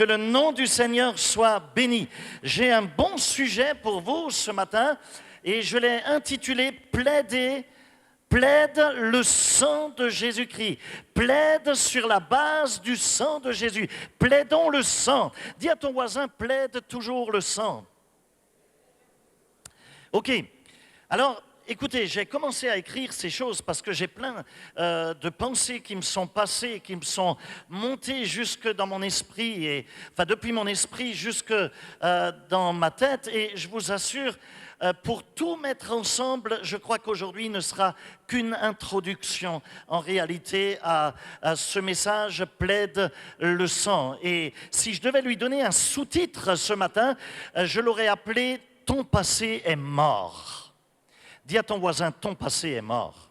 Que le nom du Seigneur soit béni. J'ai un bon sujet pour vous ce matin et je l'ai intitulé « Plaider ». Plaide le sang de Jésus-Christ. Plaide sur la base du sang de Jésus. Plaidons le sang. Dis à ton voisin, plaide toujours le sang. Ok. Alors, écoutez, j'ai commencé à écrire ces choses parce que j'ai plein de pensées qui me sont passées, qui me sont montées jusque dans mon esprit, enfin depuis mon esprit jusque dans ma tête. Et je vous assure, pour tout mettre ensemble, je crois qu'aujourd'hui ne sera qu'une introduction en réalité à ce message « Plaide le sang ». Et si je devais lui donner un sous-titre ce matin, je l'aurais appelé « Ton passé est mort ». Dis à ton voisin, ton passé est mort.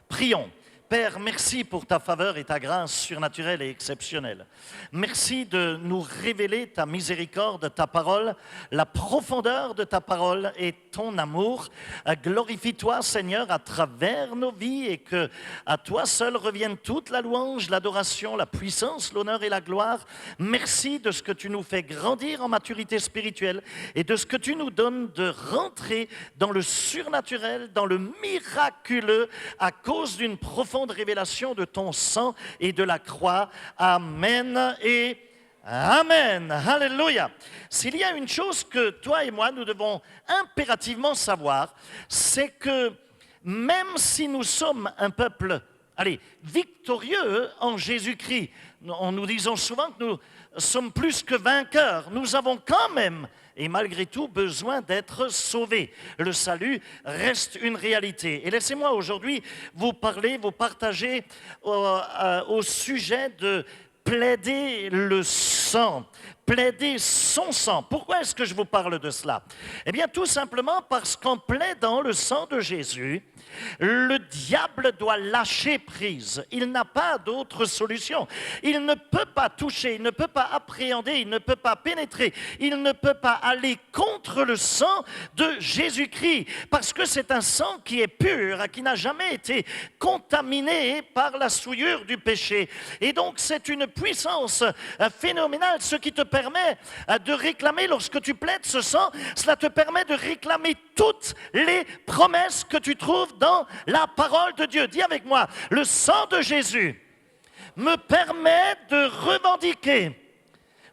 Prions. Père, merci pour ta faveur et ta grâce surnaturelle et exceptionnelle. Merci de nous révéler ta miséricorde, ta parole, la profondeur de ta parole et ton amour. Glorifie-toi, Seigneur, à travers nos vies et que à toi seul revienne toute la louange, l'adoration, la puissance, l'honneur et la gloire. Merci de ce que tu nous fais grandir en maturité spirituelle et de ce que tu nous donnes de rentrer dans le surnaturel, dans le miraculeux à cause d'une profonde révélation de ton sang et de la croix. Amen et Amen. Alléluia. S'il y a une chose que toi et moi, nous devons impérativement savoir, c'est que même si nous sommes un peuple, victorieux en Jésus-Christ, nous disons souvent que nous sommes plus que vainqueurs, nous avons quand même et malgré tout besoin d'être sauvés. Le salut reste une réalité. Et laissez-moi aujourd'hui vous partager au sujet de plaider le sang, plaider son sang. Pourquoi est-ce que je vous parle de cela? Eh bien, tout simplement parce qu'en plaidant le sang de Jésus, le diable doit lâcher prise. Il n'a pas d'autre solution. Il ne peut pas toucher, il ne peut pas appréhender, il ne peut pas pénétrer, il ne peut pas aller contre le sang de Jésus-Christ parce que c'est un sang qui est pur, qui n'a jamais été contaminé par la souillure du péché. Et donc, c'est une puissance phénoménale, ce qui te permet de réclamer, lorsque tu plaides ce sang, cela te permet de réclamer toutes les promesses que tu trouves dans la parole de Dieu. Dis avec moi, le sang de Jésus me permet de revendiquer,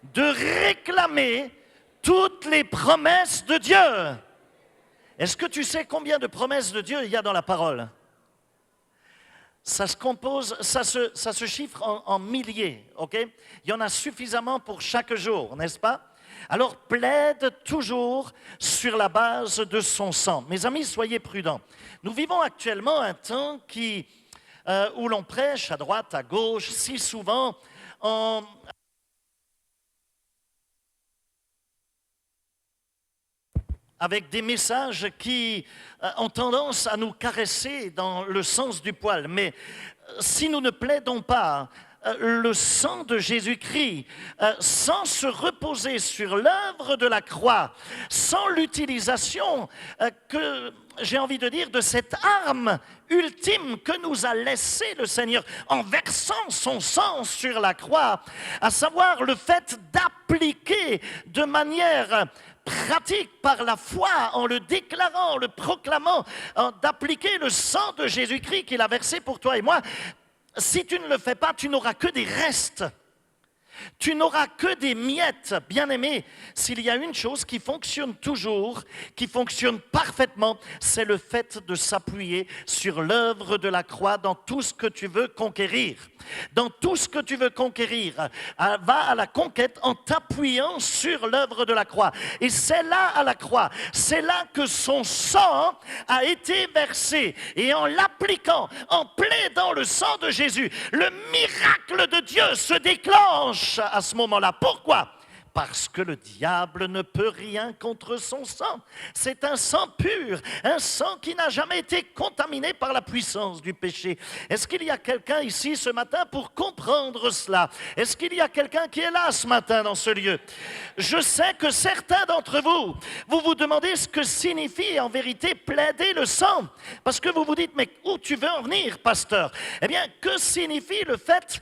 de réclamer toutes les promesses de Dieu. Est-ce que tu sais combien de promesses de Dieu il y a dans la parole? Ça se compose, ça se chiffre en milliers, ok? Il y en a suffisamment pour chaque jour, n'est-ce pas? Alors plaide toujours sur la base de son sang. Mes amis, soyez prudents. Nous vivons actuellement un temps où l'on prêche à droite, à gauche, si souvent avec des messages qui ont tendance à nous caresser dans le sens du poil. Mais si nous ne plaidons pas le sang de Jésus-Christ, sans se reposer sur l'œuvre de la croix, sans l'utilisation que j'ai envie de dire de cette arme ultime que nous a laissé le Seigneur en versant son sang sur la croix, à savoir le fait d'appliquer de manière pratique par la foi, en le déclarant, en le proclamant, d'appliquer le sang de Jésus-Christ qu'il a versé pour toi et moi. Si tu ne le fais pas, tu n'auras que des restes. Tu n'auras que des miettes, bien-aimés. S'il y a une chose qui fonctionne toujours, qui fonctionne parfaitement, c'est le fait de s'appuyer sur l'œuvre de la croix dans tout ce que tu veux conquérir. Dans tout ce que tu veux conquérir, va à la conquête en t'appuyant sur l'œuvre de la croix. Et c'est là, à la croix, c'est là que son sang a été versé. Et en l'appliquant, en plaidant le sang de Jésus, le miracle de Dieu se déclenche à ce moment-là. Pourquoi? Parce que le diable ne peut rien contre son sang. C'est un sang pur, un sang qui n'a jamais été contaminé par la puissance du péché. Est-ce qu'il y a quelqu'un ici ce matin pour comprendre cela? Est-ce qu'il y a quelqu'un qui est là ce matin dans ce lieu? Je sais que certains d'entre vous, vous vous demandez ce que signifie en vérité plaider le sang. Parce que vous vous dites, mais où tu veux en venir, pasteur? Eh bien, que signifie le fait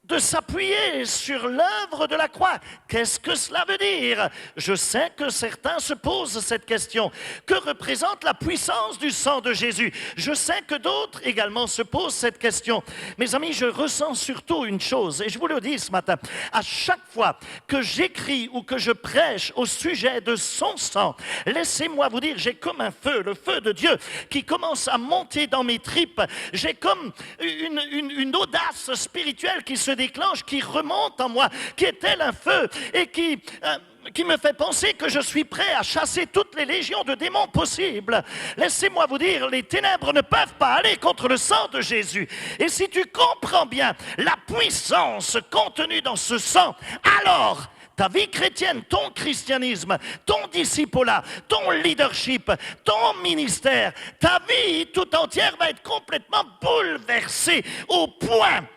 de s'appuyer sur l'œuvre de la croix. Qu'est-ce que cela veut dire? Je sais que certains se posent cette question. Que représente la puissance du sang de Jésus? Je sais que d'autres également se posent cette question. Mes amis, je ressens surtout une chose, et je vous le dis ce matin, à chaque fois que j'écris ou que je prêche au sujet de son sang, laissez-moi vous dire, j'ai comme un feu, le feu de Dieu, qui commence à monter dans mes tripes. J'ai comme une audace spirituelle qui se déclenche, qui remonte en moi, qui est tel un feu et qui me fait penser que je suis prêt à chasser toutes les légions de démons possibles. Laissez-moi vous dire, les ténèbres ne peuvent pas aller contre le sang de Jésus. Et si tu comprends bien la puissance contenue dans ce sang, alors ta vie chrétienne, ton christianisme, ton discipolat, ton leadership, ton ministère, ta vie tout entière va être complètement bouleversée au point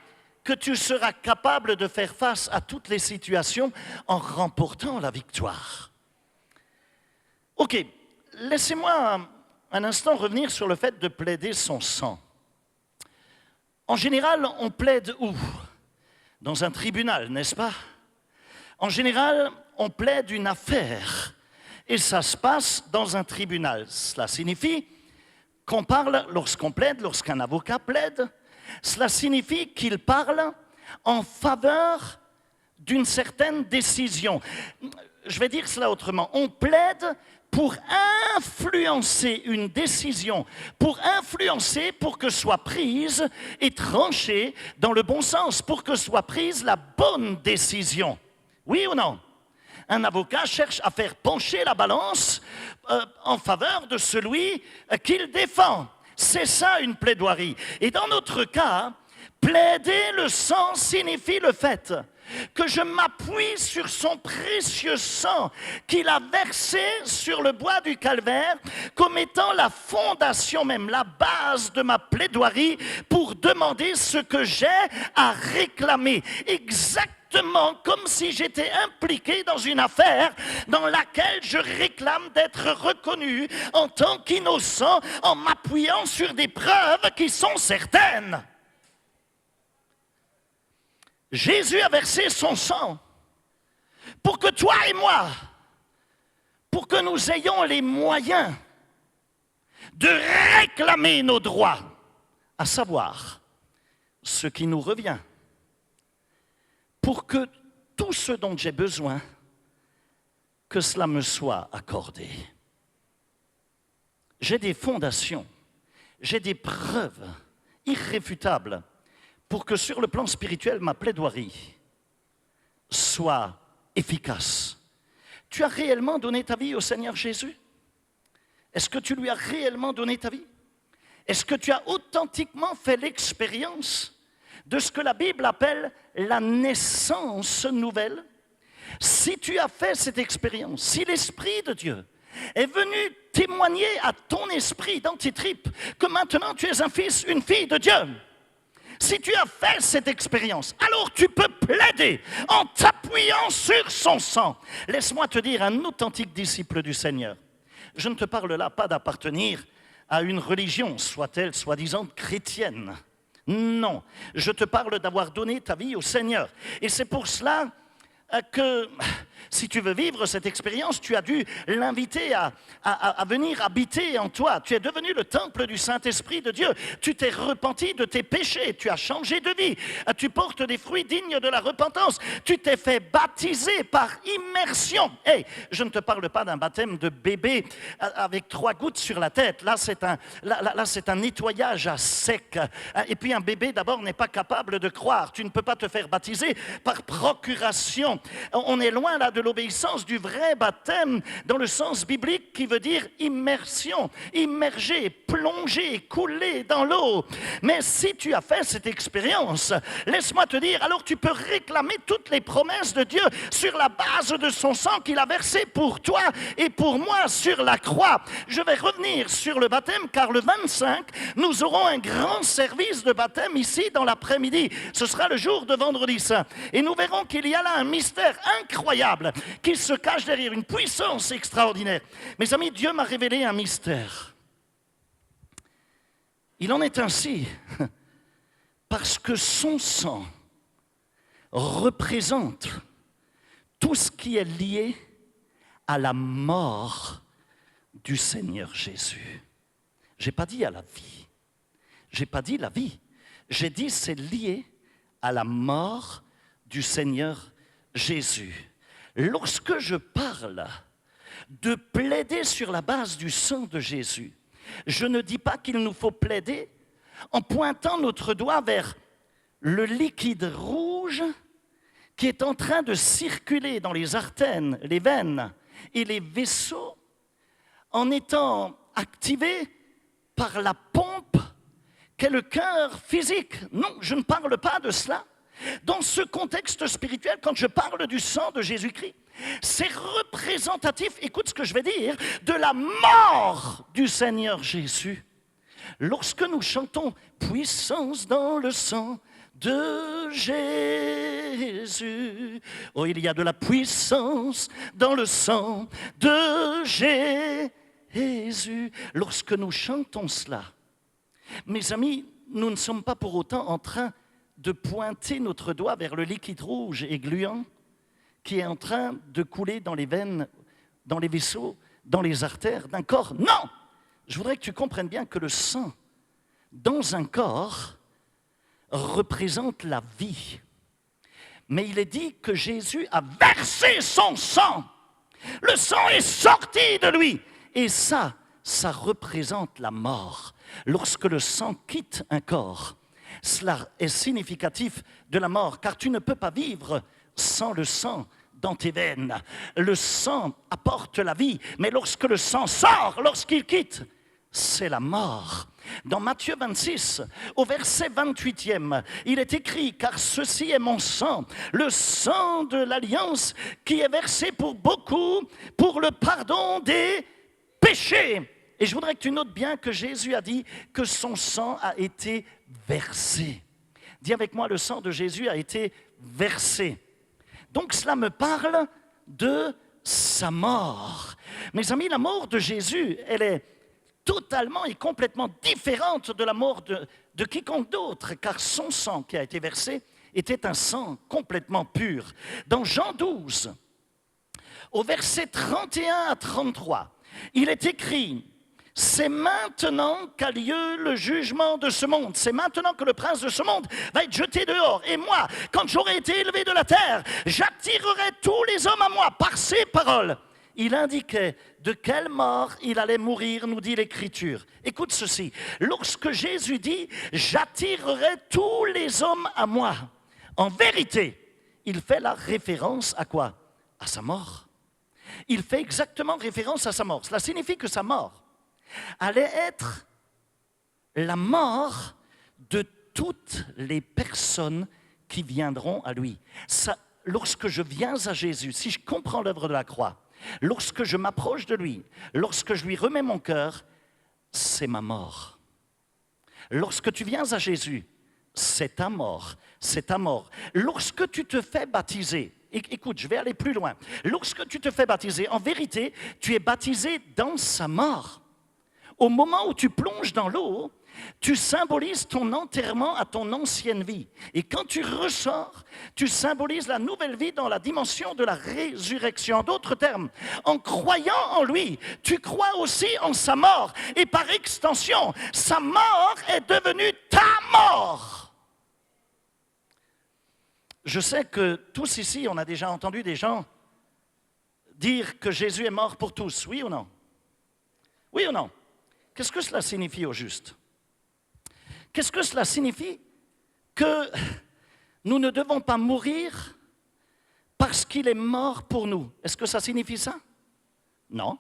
que tu seras capable de faire face à toutes les situations en remportant la victoire. Ok, laissez-moi un instant revenir sur le fait de plaider son sang. En général, on plaide où? Dans un tribunal, n'est-ce pas? En général, on plaide une affaire et ça se passe dans un tribunal. Cela signifie qu'on parle lorsqu'on plaide, lorsqu'un avocat plaide. Cela signifie qu'il parle en faveur d'une certaine décision. Je vais dire cela autrement. On plaide pour influencer une décision, pour influencer pour que soit prise et tranchée dans le bon sens, pour que soit prise la bonne décision. Oui ou non? Un avocat cherche à faire pencher la balance en faveur de celui qu'il défend. C'est ça une plaidoirie. Et dans notre cas, plaider le sang signifie le fait que je m'appuie sur son précieux sang qu'il a versé sur le bois du calvaire comme étant la fondation même, la base de ma plaidoirie pour demander ce que j'ai à réclamer. Exactement comme si j'étais impliqué dans une affaire dans laquelle je réclame d'être reconnu en tant qu'innocent en m'appuyant sur des preuves qui sont certaines. Jésus a versé son sang pour que toi et moi, pour que nous ayons les moyens de réclamer nos droits, à savoir ce qui nous revient, pour que tout ce dont j'ai besoin, que cela me soit accordé. J'ai des fondations, j'ai des preuves irréfutables pour que sur le plan spirituel, ma plaidoirie soit efficace. Tu as réellement donné ta vie au Seigneur Jésus? Est-ce que tu lui as réellement donné ta vie? Est-ce que tu as authentiquement fait l'expérience de ce que la Bible appelle la naissance nouvelle? Si tu as fait cette expérience, si l'Esprit de Dieu est venu témoigner à ton esprit dans tes tripes que maintenant tu es un fils, une fille de Dieu, si tu as fait cette expérience, alors tu peux plaider en t'appuyant sur son sang. Laisse-moi te dire, un authentique disciple du Seigneur, je ne te parle là pas d'appartenir à une religion, soit-elle soi-disant chrétienne. Non, je te parle d'avoir donné ta vie au Seigneur. Et c'est pour cela que si tu veux vivre cette expérience, tu as dû l'inviter à venir habiter en toi. Tu es devenu le temple du Saint-Esprit de Dieu. Tu t'es repenti de tes péchés. Tu as changé de vie. Tu portes des fruits dignes de la repentance. Tu t'es fait baptiser par immersion. Hey, je ne te parle pas d'un baptême de bébé avec 3 gouttes sur la tête. Là, c'est un nettoyage à sec. Et puis un bébé, d'abord, n'est pas capable de croire. Tu ne peux pas te faire baptiser par procuration. On est loin là de l'obéissance du vrai baptême dans le sens biblique qui veut dire immersion, immerger, plonger, couler dans l'eau. Mais si tu as fait cette expérience, laisse-moi te dire, alors tu peux réclamer toutes les promesses de Dieu sur la base de son sang qu'il a versé pour toi et pour moi sur la croix. Je vais revenir sur le baptême car le 25, nous aurons un grand service de baptême ici dans l'après-midi. Ce sera le jour de Vendredi Saint. Et nous verrons qu'il y a là un mystère incroyable qui se cache derrière une puissance extraordinaire. Mes amis, Dieu m'a révélé un mystère. Il en est ainsi parce que son sang représente tout ce qui est lié à la mort du Seigneur Jésus. Je n'ai pas dit à la vie. Je n'ai pas dit la vie. J'ai dit c'est lié à la mort du Seigneur Jésus. Lorsque je parle de plaider sur la base du sang de Jésus, je ne dis pas qu'il nous faut plaider en pointant notre doigt vers le liquide rouge qui est en train de circuler dans les artères, les veines et les vaisseaux en étant activé par la pompe qu'est le cœur physique. Non, je ne parle pas de cela. Dans ce contexte spirituel, quand je parle du sang de Jésus-Christ, c'est représentatif, écoute ce que je vais dire, de la mort du Seigneur Jésus. Lorsque nous chantons « Puissance dans le sang de Jésus », oh, il y a de la puissance dans le sang de Jésus. Lorsque nous chantons cela, mes amis, nous ne sommes pas pour autant en train de pointer notre doigt vers le liquide rouge et gluant qui est en train de couler dans les veines, dans les vaisseaux, dans les artères d'un corps. Non! Je voudrais que tu comprennes bien que le sang dans un corps représente la vie. Mais il est dit que Jésus a versé son sang. Le sang est sorti de lui. Et ça représente la mort. Lorsque le sang quitte un corps, cela est significatif de la mort, car tu ne peux pas vivre sans le sang dans tes veines. Le sang apporte la vie, mais lorsque le sang sort, lorsqu'il quitte, c'est la mort. Dans Matthieu 26, au verset 28e, il est écrit « Car ceci est mon sang, le sang de l'alliance qui est versé pour beaucoup, pour le pardon des péchés. » Et je voudrais que tu notes bien que Jésus a dit que son sang a été versé. Dis avec moi, le sang de Jésus a été versé. Donc cela me parle de sa mort. Mes amis, la mort de Jésus, elle est totalement et complètement différente de la mort de quiconque d'autre, car son sang qui a été versé était un sang complètement pur. Dans Jean 12, au verset 31 à 33, il est écrit « C'est maintenant qu'a lieu le jugement de ce monde. C'est maintenant que le prince de ce monde va être jeté dehors. Et moi, quand j'aurai été élevé de la terre, j'attirerai tous les hommes à moi par ces paroles. » Il indiquait de quelle mort il allait mourir, nous dit l'Écriture. Écoute ceci. Lorsque Jésus dit « J'attirerai tous les hommes à moi », en vérité, il fait la référence à quoi? À sa mort. Il fait exactement référence à sa mort. Cela signifie que sa mort allait être la mort de toutes les personnes qui viendront à lui. Ça, lorsque je viens à Jésus, si je comprends l'œuvre de la croix, lorsque je m'approche de lui, lorsque je lui remets mon cœur, c'est ma mort. Lorsque tu viens à Jésus, c'est ta mort, c'est ta mort. Lorsque tu te fais baptiser, écoute, je vais aller plus loin. Lorsque tu te fais baptiser, en vérité, tu es baptisé dans sa mort. Au moment où tu plonges dans l'eau, tu symbolises ton enterrement à ton ancienne vie. Et quand tu ressors, tu symbolises la nouvelle vie dans la dimension de la résurrection. En d'autres termes, en croyant en lui, tu crois aussi en sa mort. Et par extension, sa mort est devenue ta mort. Je sais que tous ici, on a déjà entendu des gens dire que Jésus est mort pour tous. Oui ou non? Oui ou non? Qu'est-ce que cela signifie au juste? Qu'est-ce que cela signifie? Que nous ne devons pas mourir parce qu'il est mort pour nous. Est-ce que ça signifie ça? Non,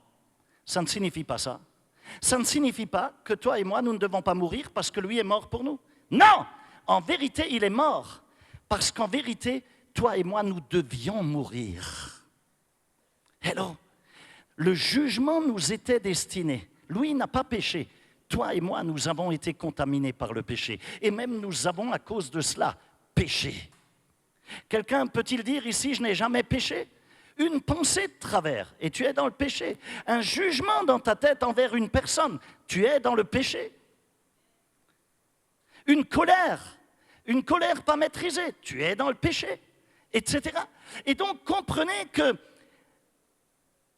ça ne signifie pas ça. Ça ne signifie pas que toi et moi, nous ne devons pas mourir parce que lui est mort pour nous. Non! En vérité, il est mort parce qu'en vérité, toi et moi, nous devions mourir. Hello! Le jugement nous était destiné. Lui n'a pas péché. Toi et moi, nous avons été contaminés par le péché. Et même nous avons, à cause de cela, péché. Quelqu'un peut-il dire ici, je n'ai jamais péché? Une pensée de travers, et tu es dans le péché. Un jugement dans ta tête envers une personne, tu es dans le péché. Une colère pas maîtrisée, tu es dans le péché. etc. Et donc, comprenez que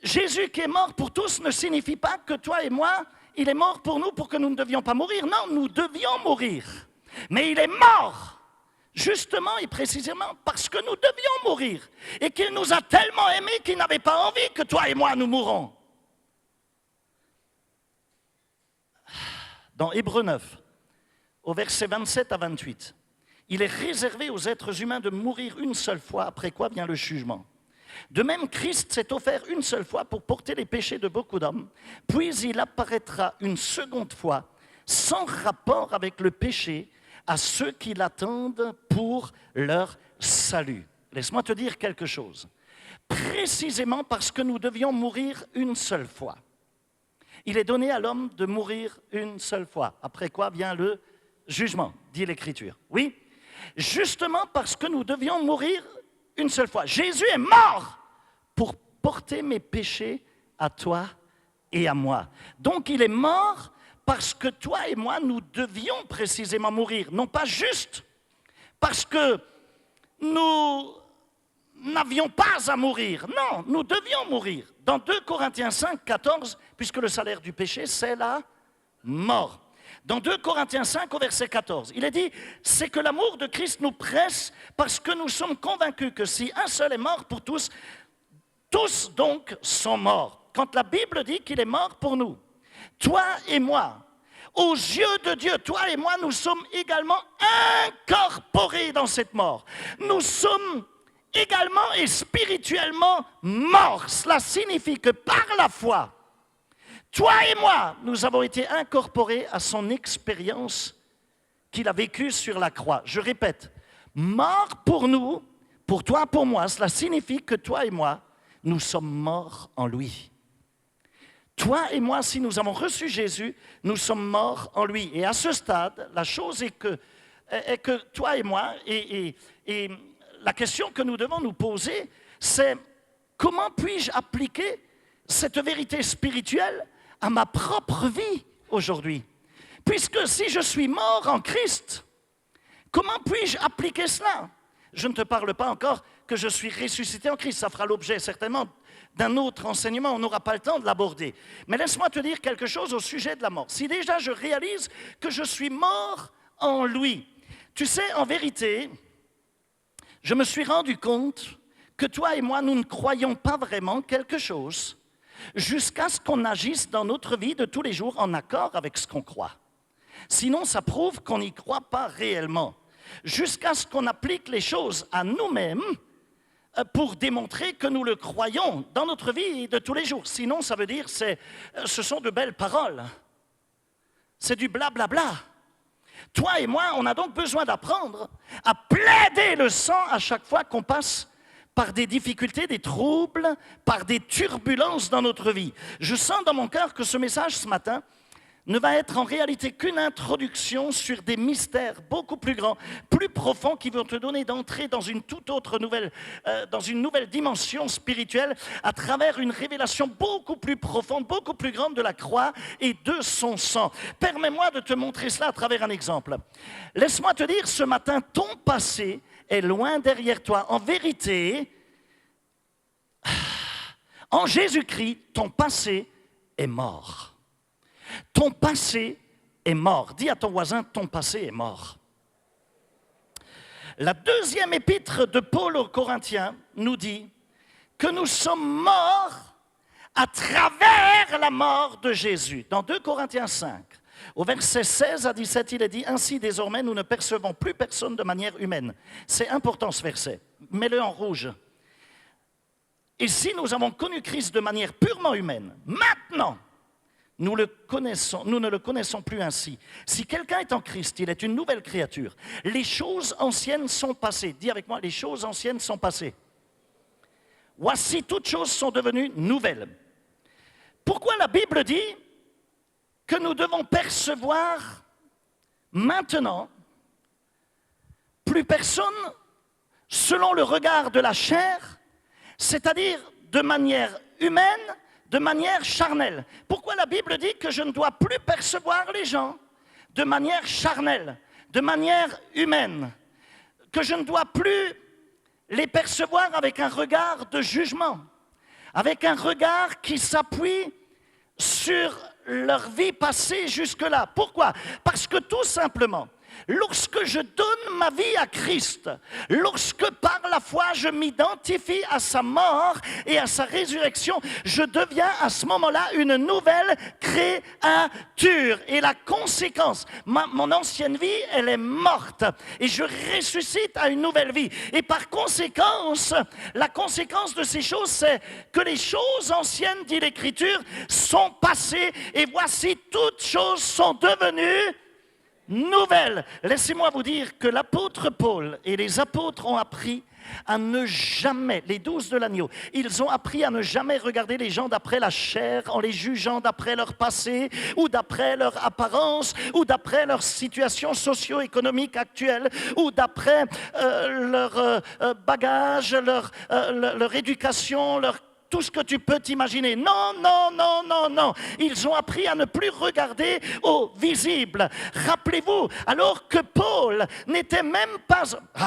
Jésus qui est mort pour tous ne signifie pas que toi et moi, il est mort pour nous pour que nous ne devions pas mourir. Non, nous devions mourir. Mais il est mort, justement et précisément parce que nous devions mourir. Et qu'il nous a tellement aimés qu'il n'avait pas envie que toi et moi nous mourons. Dans Hébreux 9, au verset 27 à 28, il est réservé aux êtres humains de mourir une seule fois, après quoi vient le jugement. De même, Christ s'est offert une seule fois pour porter les péchés de beaucoup d'hommes, puis il apparaîtra une seconde fois, sans rapport avec le péché, à ceux qui l'attendent pour leur salut. Laisse-moi te dire quelque chose. Précisément parce que nous devions mourir une seule fois, il est donné à l'homme de mourir une seule fois, après quoi vient le jugement, dit l'Écriture. Oui, justement parce que nous devions mourir une seule fois. Jésus est mort pour porter mes péchés à toi et à moi. Donc il est mort parce que toi et moi, nous devions précisément mourir. Non pas juste parce que nous n'avions pas à mourir. Non, nous devions mourir. Dans 2 Corinthiens 5, 14, puisque le salaire du péché, c'est la mort. Dans 2 Corinthiens 5, au verset 14, il est dit « C'est que l'amour de Christ nous presse parce que nous sommes convaincus que si un seul est mort pour tous, tous donc sont morts. » Quand la Bible dit qu'il est mort pour nous, toi et moi, aux yeux de Dieu, toi et moi, nous sommes également incorporés dans cette mort. Nous sommes également et spirituellement morts. Cela signifie que par la foi, toi et moi, nous avons été incorporés à son expérience qu'il a vécue sur la croix. Je répète, mort pour nous, pour toi, pour moi, cela signifie que toi et moi, nous sommes morts en lui. Toi et moi, si nous avons reçu Jésus, nous sommes morts en lui. Et à ce stade, la chose est que toi et moi, et la question que nous devons nous poser, c'est comment puis-je appliquer cette vérité spirituelle à ma propre vie aujourd'hui? Puisque si je suis mort en Christ, comment puis-je appliquer cela? Je ne te parle pas encore que je suis ressuscité en Christ. Ça fera l'objet certainement d'un autre enseignement. On n'aura pas le temps de l'aborder. Mais laisse-moi te dire quelque chose au sujet de la mort. Si déjà je réalise que je suis mort en lui, tu sais, en vérité, je me suis rendu compte que toi et moi, nous ne croyons pas vraiment quelque chose jusqu'à ce qu'on agisse dans notre vie de tous les jours en accord avec ce qu'on croit. Sinon, ça prouve qu'on n'y croit pas réellement. Jusqu'à ce qu'on applique les choses à nous-mêmes pour démontrer que nous le croyons dans notre vie de tous les jours. Sinon, ça veut dire ce sont de belles paroles. C'est du blablabla. Toi et moi, on a donc besoin d'apprendre à plaider le sang à chaque fois qu'on passe par des difficultés, des troubles, par des turbulences dans notre vie. Je sens dans mon cœur que ce message ce matin ne va être en réalité qu'une introduction sur des mystères beaucoup plus grands, plus profonds, qui vont te donner d'entrer dans une toute autre nouvelle, dans une nouvelle dimension spirituelle, à travers une révélation beaucoup plus profonde, beaucoup plus grande de la croix et de son sang. Permets-moi de te montrer cela à travers un exemple. Laisse-moi te dire, ce matin, ton passé est loin derrière toi. En vérité, en Jésus-Christ, ton passé est mort. Ton passé est mort. Dis à ton voisin, ton passé est mort. La deuxième épître de Paul aux Corinthiens nous dit que nous sommes morts à travers la mort de Jésus. Dans 2 Corinthiens 5, au verset 16 à 17, il est dit « Ainsi désormais, nous ne percevons plus personne de manière humaine. » C'est important ce verset. Mets-le en rouge. Et si nous avons connu Christ de manière purement humaine, maintenant, nous ne le connaissons plus ainsi. Si quelqu'un est en Christ, il est une nouvelle créature. Les choses anciennes sont passées. Dis avec moi, les choses anciennes sont passées. Voici, toutes choses sont devenues nouvelles. Pourquoi la Bible dit que nous devons percevoir maintenant plus personne selon le regard de la chair, c'est-à-dire de manière humaine, de manière charnelle. Pourquoi la Bible dit que je ne dois plus percevoir les gens de manière charnelle, de manière humaine, que je ne dois plus les percevoir avec un regard de jugement, avec un regard qui s'appuie sur leur vie passée jusque-là. Pourquoi? Parce que tout simplement, lorsque je donne ma vie à Christ, lorsque par la foi je m'identifie à sa mort et à sa résurrection, je deviens à ce moment-là une nouvelle créature. Et la conséquence, mon ancienne vie, elle est morte et je ressuscite à une nouvelle vie. Et par conséquence, la conséquence de ces choses, c'est que les choses anciennes, dit l'Écriture, sont passées et voici toutes choses sont devenues nouvelle. Laissez-moi vous dire que l'apôtre Paul et les apôtres ont appris à ne jamais, les 12 de l'agneau, ils ont appris à ne jamais regarder les gens d'après la chair en les jugeant d'après leur passé ou d'après leur apparence ou d'après leur situation socio-économique actuelle ou d'après leur bagage, leur éducation, tout ce que tu peux t'imaginer. Non, non, non, non, non. Ils ont appris à ne plus regarder au visible. Rappelez-vous, alors que Paul n'était même pas...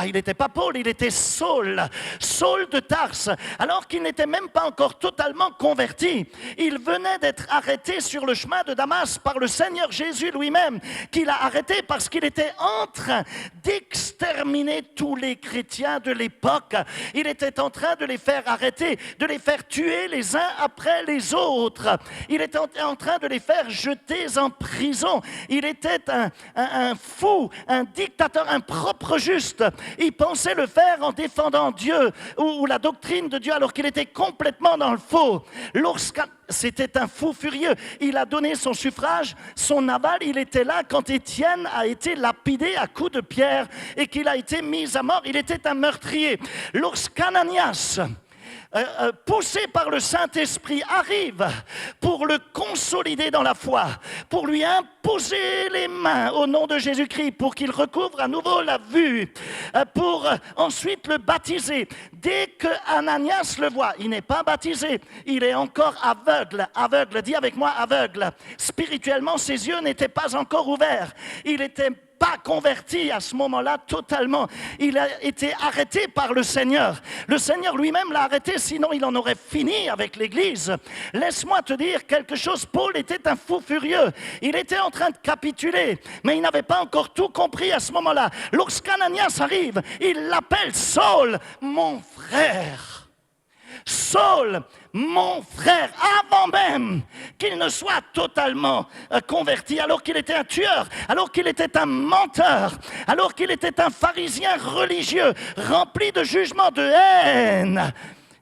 il n'était pas Paul, il était Saul. Saul de Tarse. Alors qu'il n'était même pas encore totalement converti. Il venait d'être arrêté sur le chemin de Damas par le Seigneur Jésus lui-même, qu'il a arrêté parce qu'il était en train d'exterminer tous les chrétiens de l'époque. Il était en train de les faire arrêter, de les faire tuer les uns après les autres. Il était en train de les faire jeter en prison. Il était un fou, un dictateur, un propre juste. Il pensait le faire en défendant Dieu ou la doctrine de Dieu alors qu'il était complètement dans le faux. C'était un fou furieux. Il a donné son suffrage, son aval. Il était là quand Étienne a été lapidé à coups de pierre et qu'il a été mis à mort. Il était un meurtrier. Lorsqu'Ananias, poussé par le Saint-Esprit, arrive pour le consolider dans la foi, pour lui imposer les mains au nom de Jésus-Christ, pour qu'il recouvre à nouveau la vue, pour ensuite le baptiser. Dès que Ananias le voit, il n'est pas baptisé, il est encore aveugle. Aveugle, dis avec moi aveugle. Spirituellement, ses yeux n'étaient pas encore ouverts. Il était pas converti à ce moment-là totalement. Il a été arrêté par le Seigneur. Le Seigneur lui-même l'a arrêté, sinon il en aurait fini avec l'Église. Laisse-moi te dire quelque chose. Paul était un fou furieux. Il était en train de capituler, mais il n'avait pas encore tout compris à ce moment-là. Lorsqu'Ananias arrive, il l'appelle Saul, mon frère. Saul, mon frère, avant même qu'il ne soit totalement converti, alors qu'il était un tueur, alors qu'il était un menteur, alors qu'il était un pharisien religieux, rempli de jugement, de haine,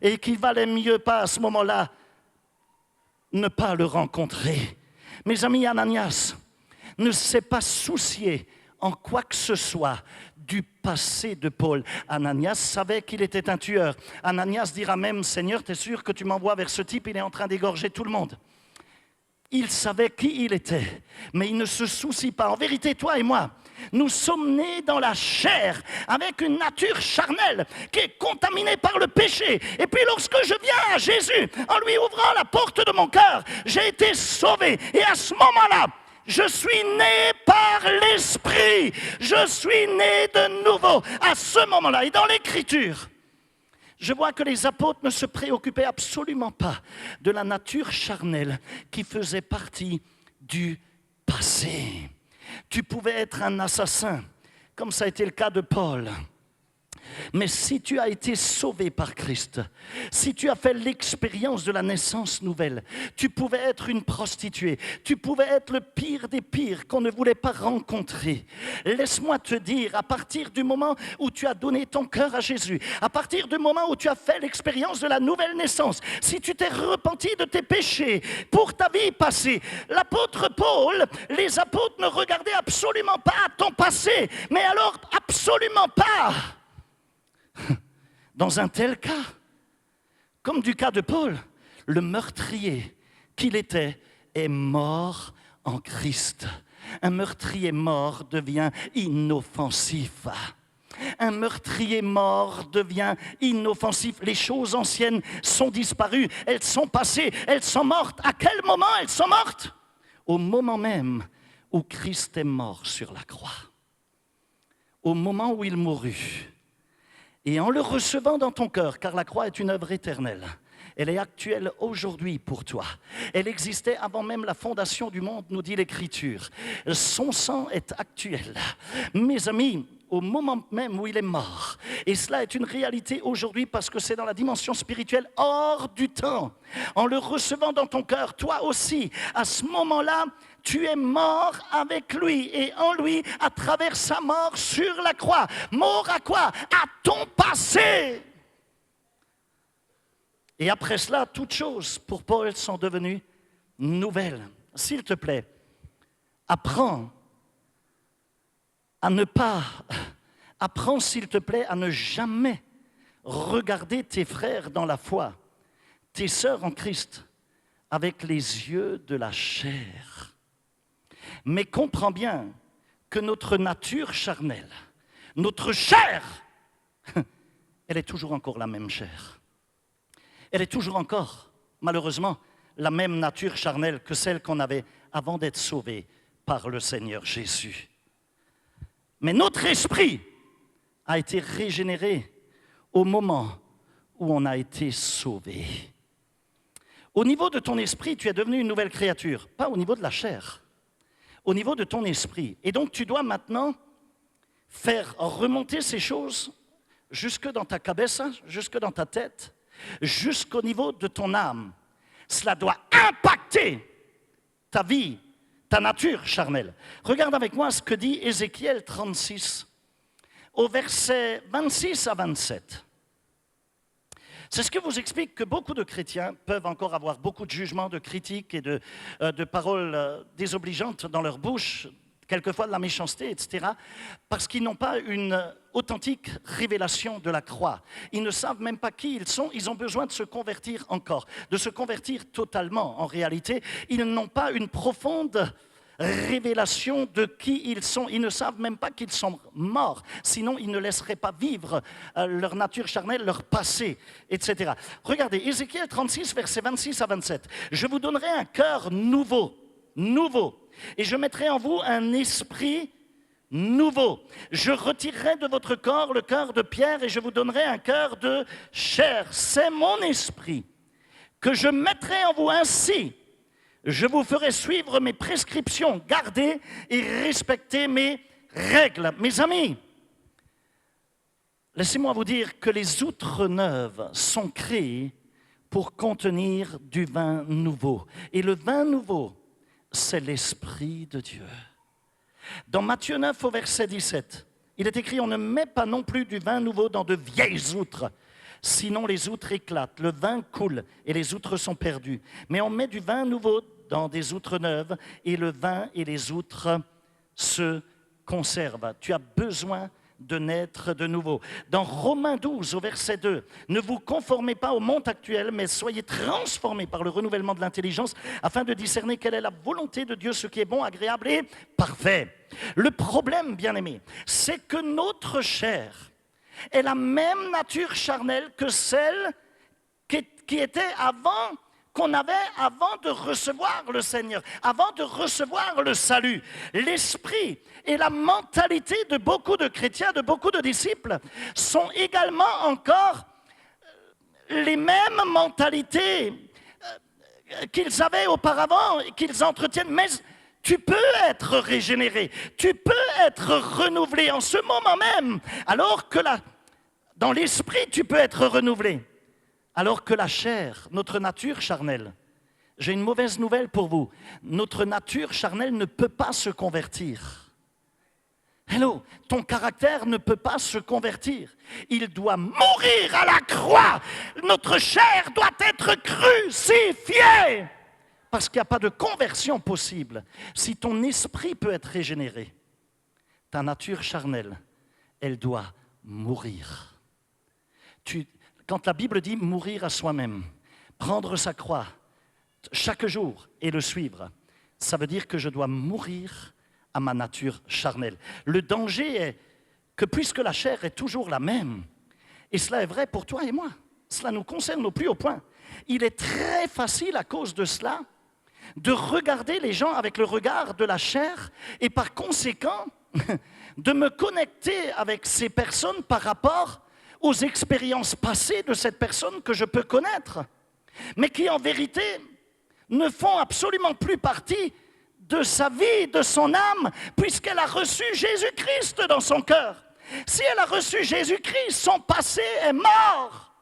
et qu'il valait mieux pas à ce moment-là ne pas le rencontrer. Mes amis, Ananias ne s'est pas soucié en quoi que ce soit du passé de Paul. Ananias savait qu'il était un tueur. Ananias dira même, Seigneur, t'es sûr que tu m'envoies vers ce type, il est en train d'égorger tout le monde. Il savait qui il était, mais il ne se soucie pas. En vérité, toi et moi, nous sommes nés dans la chair, avec une nature charnelle qui est contaminée par le péché. Et puis lorsque je viens à Jésus, en lui ouvrant la porte de mon cœur, j'ai été sauvé. Et à ce moment-là, je suis né par l'Esprit. Je suis né de nouveau à ce moment-là. Et dans l'Écriture, je vois que les apôtres ne se préoccupaient absolument pas de la nature charnelle qui faisait partie du passé. Tu pouvais être un assassin, comme ça a été le cas de Paul. Mais si tu as été sauvé par Christ, si tu as fait l'expérience de la naissance nouvelle, tu pouvais être une prostituée, tu pouvais être le pire des pires qu'on ne voulait pas rencontrer. Laisse-moi te dire, à partir du moment où tu as donné ton cœur à Jésus, à partir du moment où tu as fait l'expérience de la nouvelle naissance, si tu t'es repenti de tes péchés pour ta vie passée, l'apôtre Paul, les apôtres ne regardaient absolument pas à ton passé, mais alors absolument pas. Dans un tel cas, comme du cas de Paul, le meurtrier qu'il était est mort en Christ. Un meurtrier mort devient inoffensif. Un meurtrier mort devient inoffensif. Les choses anciennes sont disparues, elles sont passées, elles sont mortes. À quel moment elles sont mortes? Au moment même où Christ est mort sur la croix. Au moment où il mourut, Et en le recevant dans ton cœur, car la croix est une œuvre éternelle, elle est actuelle aujourd'hui pour toi. Elle existait avant même la fondation du monde, nous dit l'Écriture. Son sang est actuel. Mes amis, au moment même où il est mort. Et cela est une réalité aujourd'hui parce que c'est dans la dimension spirituelle hors du temps. En le recevant dans ton cœur, toi aussi, à ce moment-là, tu es mort avec lui et en lui à travers sa mort sur la croix. Mort à quoi? À ton passé. Et après cela, toutes choses pour Paul sont devenues nouvelles. S'il te plaît, apprends s'il te plaît à ne jamais regarder tes frères dans la foi, tes sœurs en Christ, avec les yeux de la chair. Mais comprends bien que notre nature charnelle, notre chair, elle est toujours encore la même chair. Elle est toujours encore, malheureusement, la même nature charnelle que celle qu'on avait avant d'être sauvé par le Seigneur Jésus. Mais notre esprit a été régénéré au moment où on a été sauvé. Au niveau de ton esprit, tu es devenu une nouvelle créature, pas au niveau de la chair, au niveau de ton esprit. Et donc tu dois maintenant faire remonter ces choses jusque dans ta cabeza, jusque dans ta tête, jusqu'au niveau de ton âme. Cela doit impacter ta vie, ta nature charnelle. Regarde avec moi ce que dit Ézéchiel 36, au verset 26 à 27. C'est ce qui vous explique que beaucoup de chrétiens peuvent encore avoir beaucoup de jugements, de critiques et de paroles désobligeantes dans leur bouche, quelquefois de la méchanceté, etc., parce qu'ils n'ont pas une authentique révélation de la croix. Ils ne savent même pas qui ils sont, ils ont besoin de se convertir encore, de se convertir totalement. En réalité, ils n'ont pas une profonde révélation de qui ils sont. Ils ne savent même pas qu'ils sont morts, sinon ils ne laisseraient pas vivre leur nature charnelle, leur passé, etc. Regardez, Ézéchiel 36, versets 26 à 27. « Je vous donnerai un cœur nouveau, et je mettrai en vous un esprit nouveau. Je retirerai de votre corps le cœur de pierre et je vous donnerai un cœur de chair. C'est mon esprit que je mettrai en vous ainsi. Je vous ferai suivre mes prescriptions, garder et respecter mes règles. » Mes amis, laissez-moi vous dire que les outres neuves sont créées pour contenir du vin nouveau. Et le vin nouveau, c'est l'Esprit de Dieu. Dans Matthieu 9, au verset 17, il est écrit « On ne met pas non plus du vin nouveau dans de vieilles outres, sinon les outres éclatent, le vin coule et les outres sont perdues. Mais on met du vin nouveau dans des outres neuves et le vin et les outres se conservent. » Tu as besoin de naître de nouveau. Dans Romains 12, au verset 2, « Ne vous conformez pas au monde actuel, mais soyez transformés par le renouvellement de l'intelligence, afin de discerner quelle est la volonté de Dieu, ce qui est bon, agréable et parfait. » Le problème, bien-aimé, c'est que notre chair est la même nature charnelle que celle qui était avant, qu'on avait avant de recevoir le Seigneur, avant de recevoir le salut. L'esprit et la mentalité de beaucoup de chrétiens, de beaucoup de disciples, sont également encore les mêmes mentalités qu'ils avaient auparavant, qu'ils entretiennent. Mais tu peux être régénéré, tu peux être renouvelé en ce moment même, alors que dans l'esprit, tu peux être renouvelé. Alors que la chair, notre nature charnelle, j'ai une mauvaise nouvelle pour vous, notre nature charnelle ne peut pas se convertir. Hello, ton caractère ne peut pas se convertir. Il doit mourir à la croix. Notre chair doit être crucifiée. Parce qu'il n'y a pas de conversion possible. Si ton esprit peut être régénéré, ta nature charnelle, elle doit mourir. Quand la Bible dit mourir à soi-même, prendre sa croix chaque jour et le suivre, ça veut dire que je dois mourir à ma nature charnelle. Le danger est que puisque la chair est toujours la même, et cela est vrai pour toi et moi, cela nous concerne au plus haut point, il est très facile à cause de cela de regarder les gens avec le regard de la chair et par conséquent de me connecter avec ces personnes par rapport aux expériences passées de cette personne que je peux connaître, mais qui en vérité ne font absolument plus partie de sa vie, de son âme, puisqu'elle a reçu Jésus-Christ dans son cœur. Si elle a reçu Jésus-Christ, son passé est mort.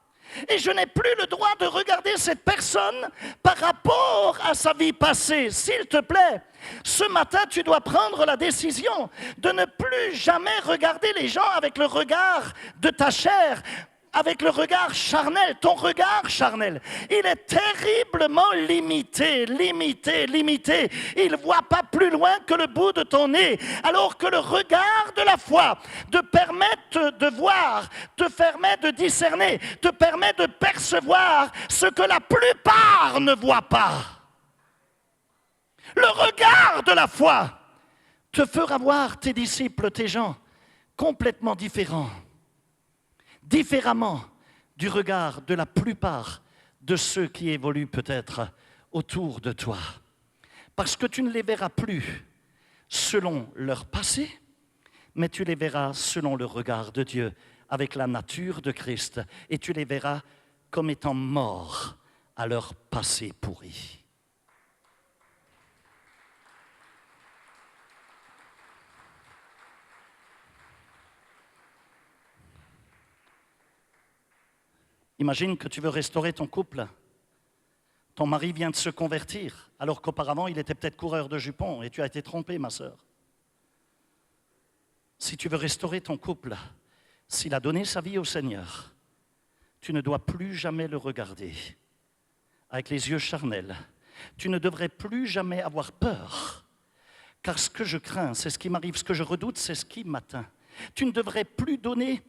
Et je n'ai plus le droit de regarder cette personne par rapport à sa vie passée. S'il te plaît, ce matin, tu dois prendre la décision de ne plus jamais regarder les gens avec le regard de ta chair, avec le regard charnel. Ton regard charnel, il est terriblement limité. Il ne voit pas plus loin que le bout de ton nez. Alors que le regard de la foi te permet de voir, te permet de discerner, te permet de percevoir ce que la plupart ne voient pas. Le regard de la foi te fera voir tes disciples, tes gens, complètement différemment du regard de la plupart de ceux qui évoluent peut-être autour de toi. Parce que tu ne les verras plus selon leur passé, mais tu les verras selon le regard de Dieu, avec la nature de Christ, et tu les verras comme étant morts à leur passé pourri. Imagine que tu veux restaurer ton couple. Ton mari vient de se convertir, alors qu'auparavant, il était peut-être coureur de jupons et tu as été trompée, ma sœur. Si tu veux restaurer ton couple, s'il a donné sa vie au Seigneur, tu ne dois plus jamais le regarder avec les yeux charnels. Tu ne devrais plus jamais avoir peur, car ce que je crains, c'est ce qui m'arrive, ce que je redoute, c'est ce qui m'atteint. Tu ne devrais plus donner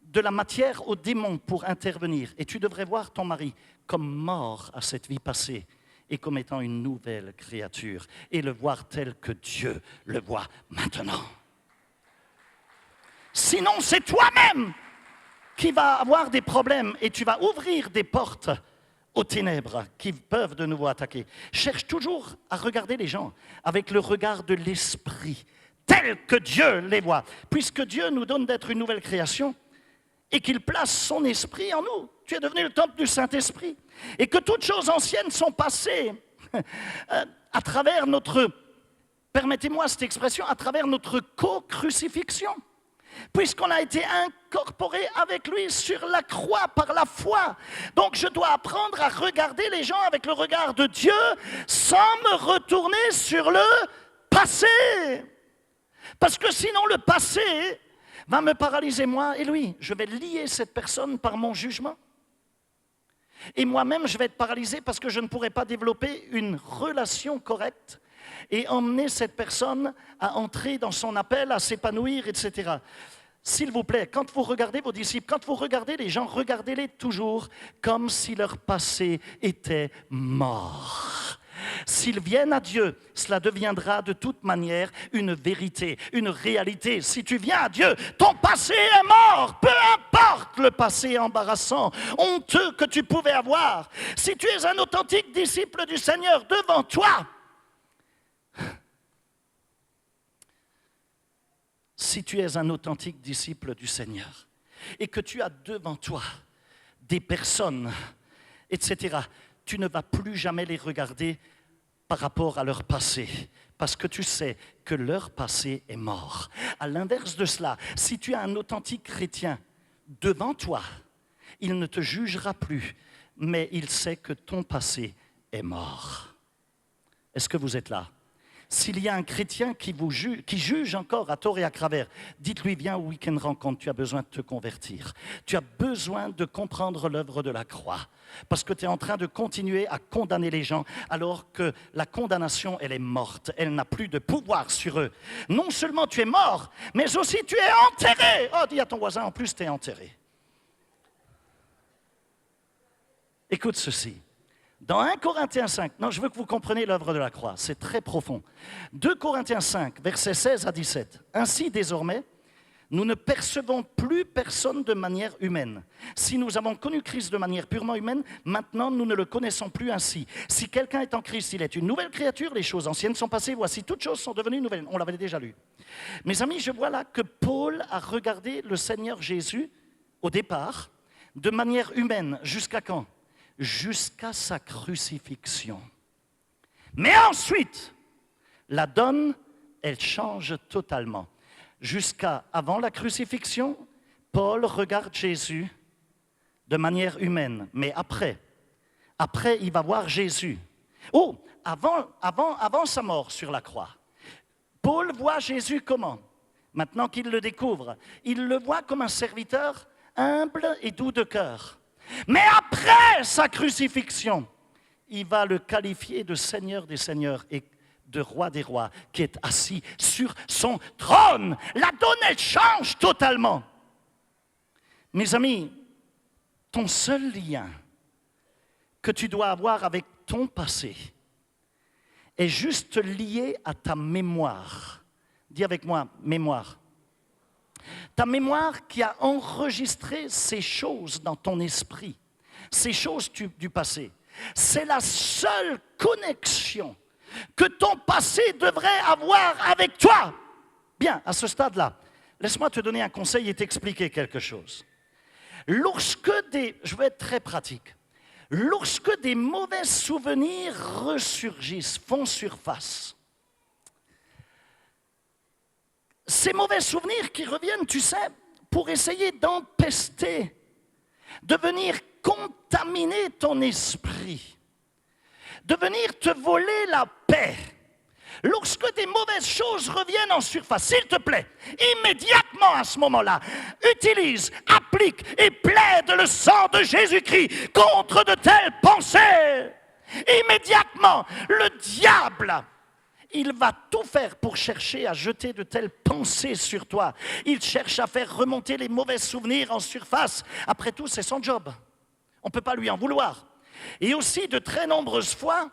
de la matière aux démons pour intervenir. Et tu devrais voir ton mari comme mort à cette vie passée et comme étant une nouvelle créature et le voir tel que Dieu le voit maintenant. Sinon, c'est toi-même qui vas avoir des problèmes et tu vas ouvrir des portes aux ténèbres qui peuvent de nouveau attaquer. Cherche toujours à regarder les gens avec le regard de l'esprit, tel que Dieu les voit. Puisque Dieu nous donne d'être une nouvelle création, et qu'il place son esprit en nous. Tu es devenu le temple du Saint-Esprit. Et que toutes choses anciennes sont passées à travers notre, permettez-moi cette expression, à travers notre co-crucifixion. Puisqu'on a été incorporé avec lui sur la croix par la foi. Donc je dois apprendre à regarder les gens avec le regard de Dieu sans me retourner sur le passé. Parce que sinon le passé va me paralyser moi et lui. Je vais lier cette personne par mon jugement. Et moi-même, je vais être paralysé parce que je ne pourrai pas développer une relation correcte et emmener cette personne à entrer dans son appel, à s'épanouir, etc. S'il vous plaît, quand vous regardez vos disciples, quand vous regardez les gens, regardez-les toujours comme si leur passé était mort. S'ils viennent à Dieu, cela deviendra de toute manière une vérité, une réalité. Si tu viens à Dieu, ton passé est mort, peu importe le passé embarrassant, honteux que tu pouvais avoir. Si tu es un authentique disciple du Seigneur devant toi, si tu es un authentique disciple du Seigneur et que tu as devant toi des personnes, etc., tu ne vas plus jamais les regarder par rapport à leur passé, parce que tu sais que leur passé est mort. À l'inverse de cela, si tu as un authentique chrétien devant toi, il ne te jugera plus, mais il sait que ton passé est mort. Est-ce que vous êtes là? S'il y a un chrétien qui juge encore à tort et à travers, dites-lui, viens au week-end rencontre, tu as besoin de te convertir. Tu as besoin de comprendre l'œuvre de la croix. Parce que tu es en train de continuer à condamner les gens alors que la condamnation, elle est morte. Elle n'a plus de pouvoir sur eux. Non seulement tu es mort, mais aussi tu es enterré. Oh, dis à ton voisin, en plus tu es enterré. Écoute ceci. Dans 1 Corinthiens 5, non, je veux que vous compreniez l'œuvre de la croix, c'est très profond. 2 Corinthiens 5, versets 16 à 17. Ainsi, désormais, nous ne percevons plus personne de manière humaine. Si nous avons connu Christ de manière purement humaine, maintenant nous ne le connaissons plus ainsi. Si quelqu'un est en Christ, il est une nouvelle créature, les choses anciennes sont passées, voici, toutes choses sont devenues nouvelles. On l'avait déjà lu. Mes amis, je vois là que Paul a regardé le Seigneur Jésus au départ, de manière humaine. Jusqu'à quand? Jusqu'à sa crucifixion. Mais ensuite, la donne, elle change totalement. Jusqu'à avant la crucifixion, Paul regarde Jésus de manière humaine. Mais après, il va voir Jésus. Oh, avant sa mort sur la croix, Paul voit Jésus comment? Maintenant qu'il le découvre, il le voit comme un serviteur humble et doux de cœur. Mais après sa crucifixion, il va le qualifier de Seigneur des Seigneurs et de Roi des Rois, qui est assis sur son trône. La donne, elle change totalement. Mes amis, ton seul lien que tu dois avoir avec ton passé est juste lié à ta mémoire. Dis avec moi, mémoire. Ta mémoire qui a enregistré ces choses dans ton esprit, ces choses du passé. C'est la seule connexion que ton passé devrait avoir avec toi. Bien, à ce stade-là, laisse-moi te donner un conseil et t'expliquer quelque chose. Je vais être très pratique, lorsque des mauvais souvenirs ressurgissent, font surface, ces mauvais souvenirs qui reviennent, tu sais, pour essayer d'empester, de venir contaminer ton esprit, de venir te voler la paix. Lorsque des mauvaises choses reviennent en surface, s'il te plaît, immédiatement à ce moment-là, utilise, applique et plaide le sang de Jésus-Christ contre de telles pensées. Immédiatement, le diable, il va tout faire pour chercher à jeter de telles pensées sur toi. Il cherche à faire remonter les mauvais souvenirs en surface. Après tout, c'est son job. On ne peut pas lui en vouloir. Et aussi, de très nombreuses fois,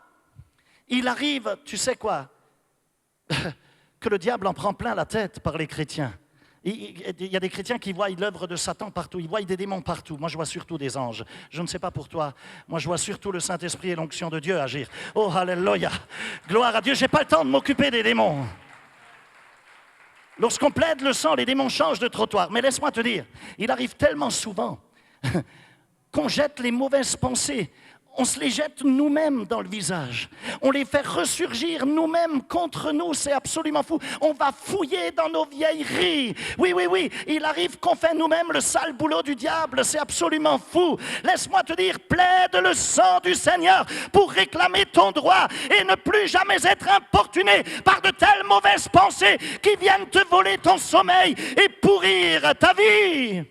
il arrive, tu sais quoi, que le diable en prend plein la tête par les chrétiens. Il y a des chrétiens qui voient l'œuvre de Satan partout, ils voient des démons partout. Moi, je vois surtout des anges. Je ne sais pas pour toi, moi, je vois surtout le Saint-Esprit et l'onction de Dieu agir. Oh, alléluia, gloire à Dieu, je n'ai pas le temps de m'occuper des démons. Lorsqu'on plaide le sang, les démons changent de trottoir. Mais laisse-moi te dire, il arrive tellement souvent qu'on jette les mauvaises pensées. On se les jette nous-mêmes dans le visage. On les fait ressurgir nous-mêmes contre nous. C'est absolument fou. On va fouiller dans nos vieilleries. Oui. Il arrive qu'on fait nous-mêmes le sale boulot du diable. C'est absolument fou. Laisse-moi te dire, plaide le sang du Seigneur pour réclamer ton droit et ne plus jamais être importuné par de telles mauvaises pensées qui viennent te voler ton sommeil et pourrir ta vie.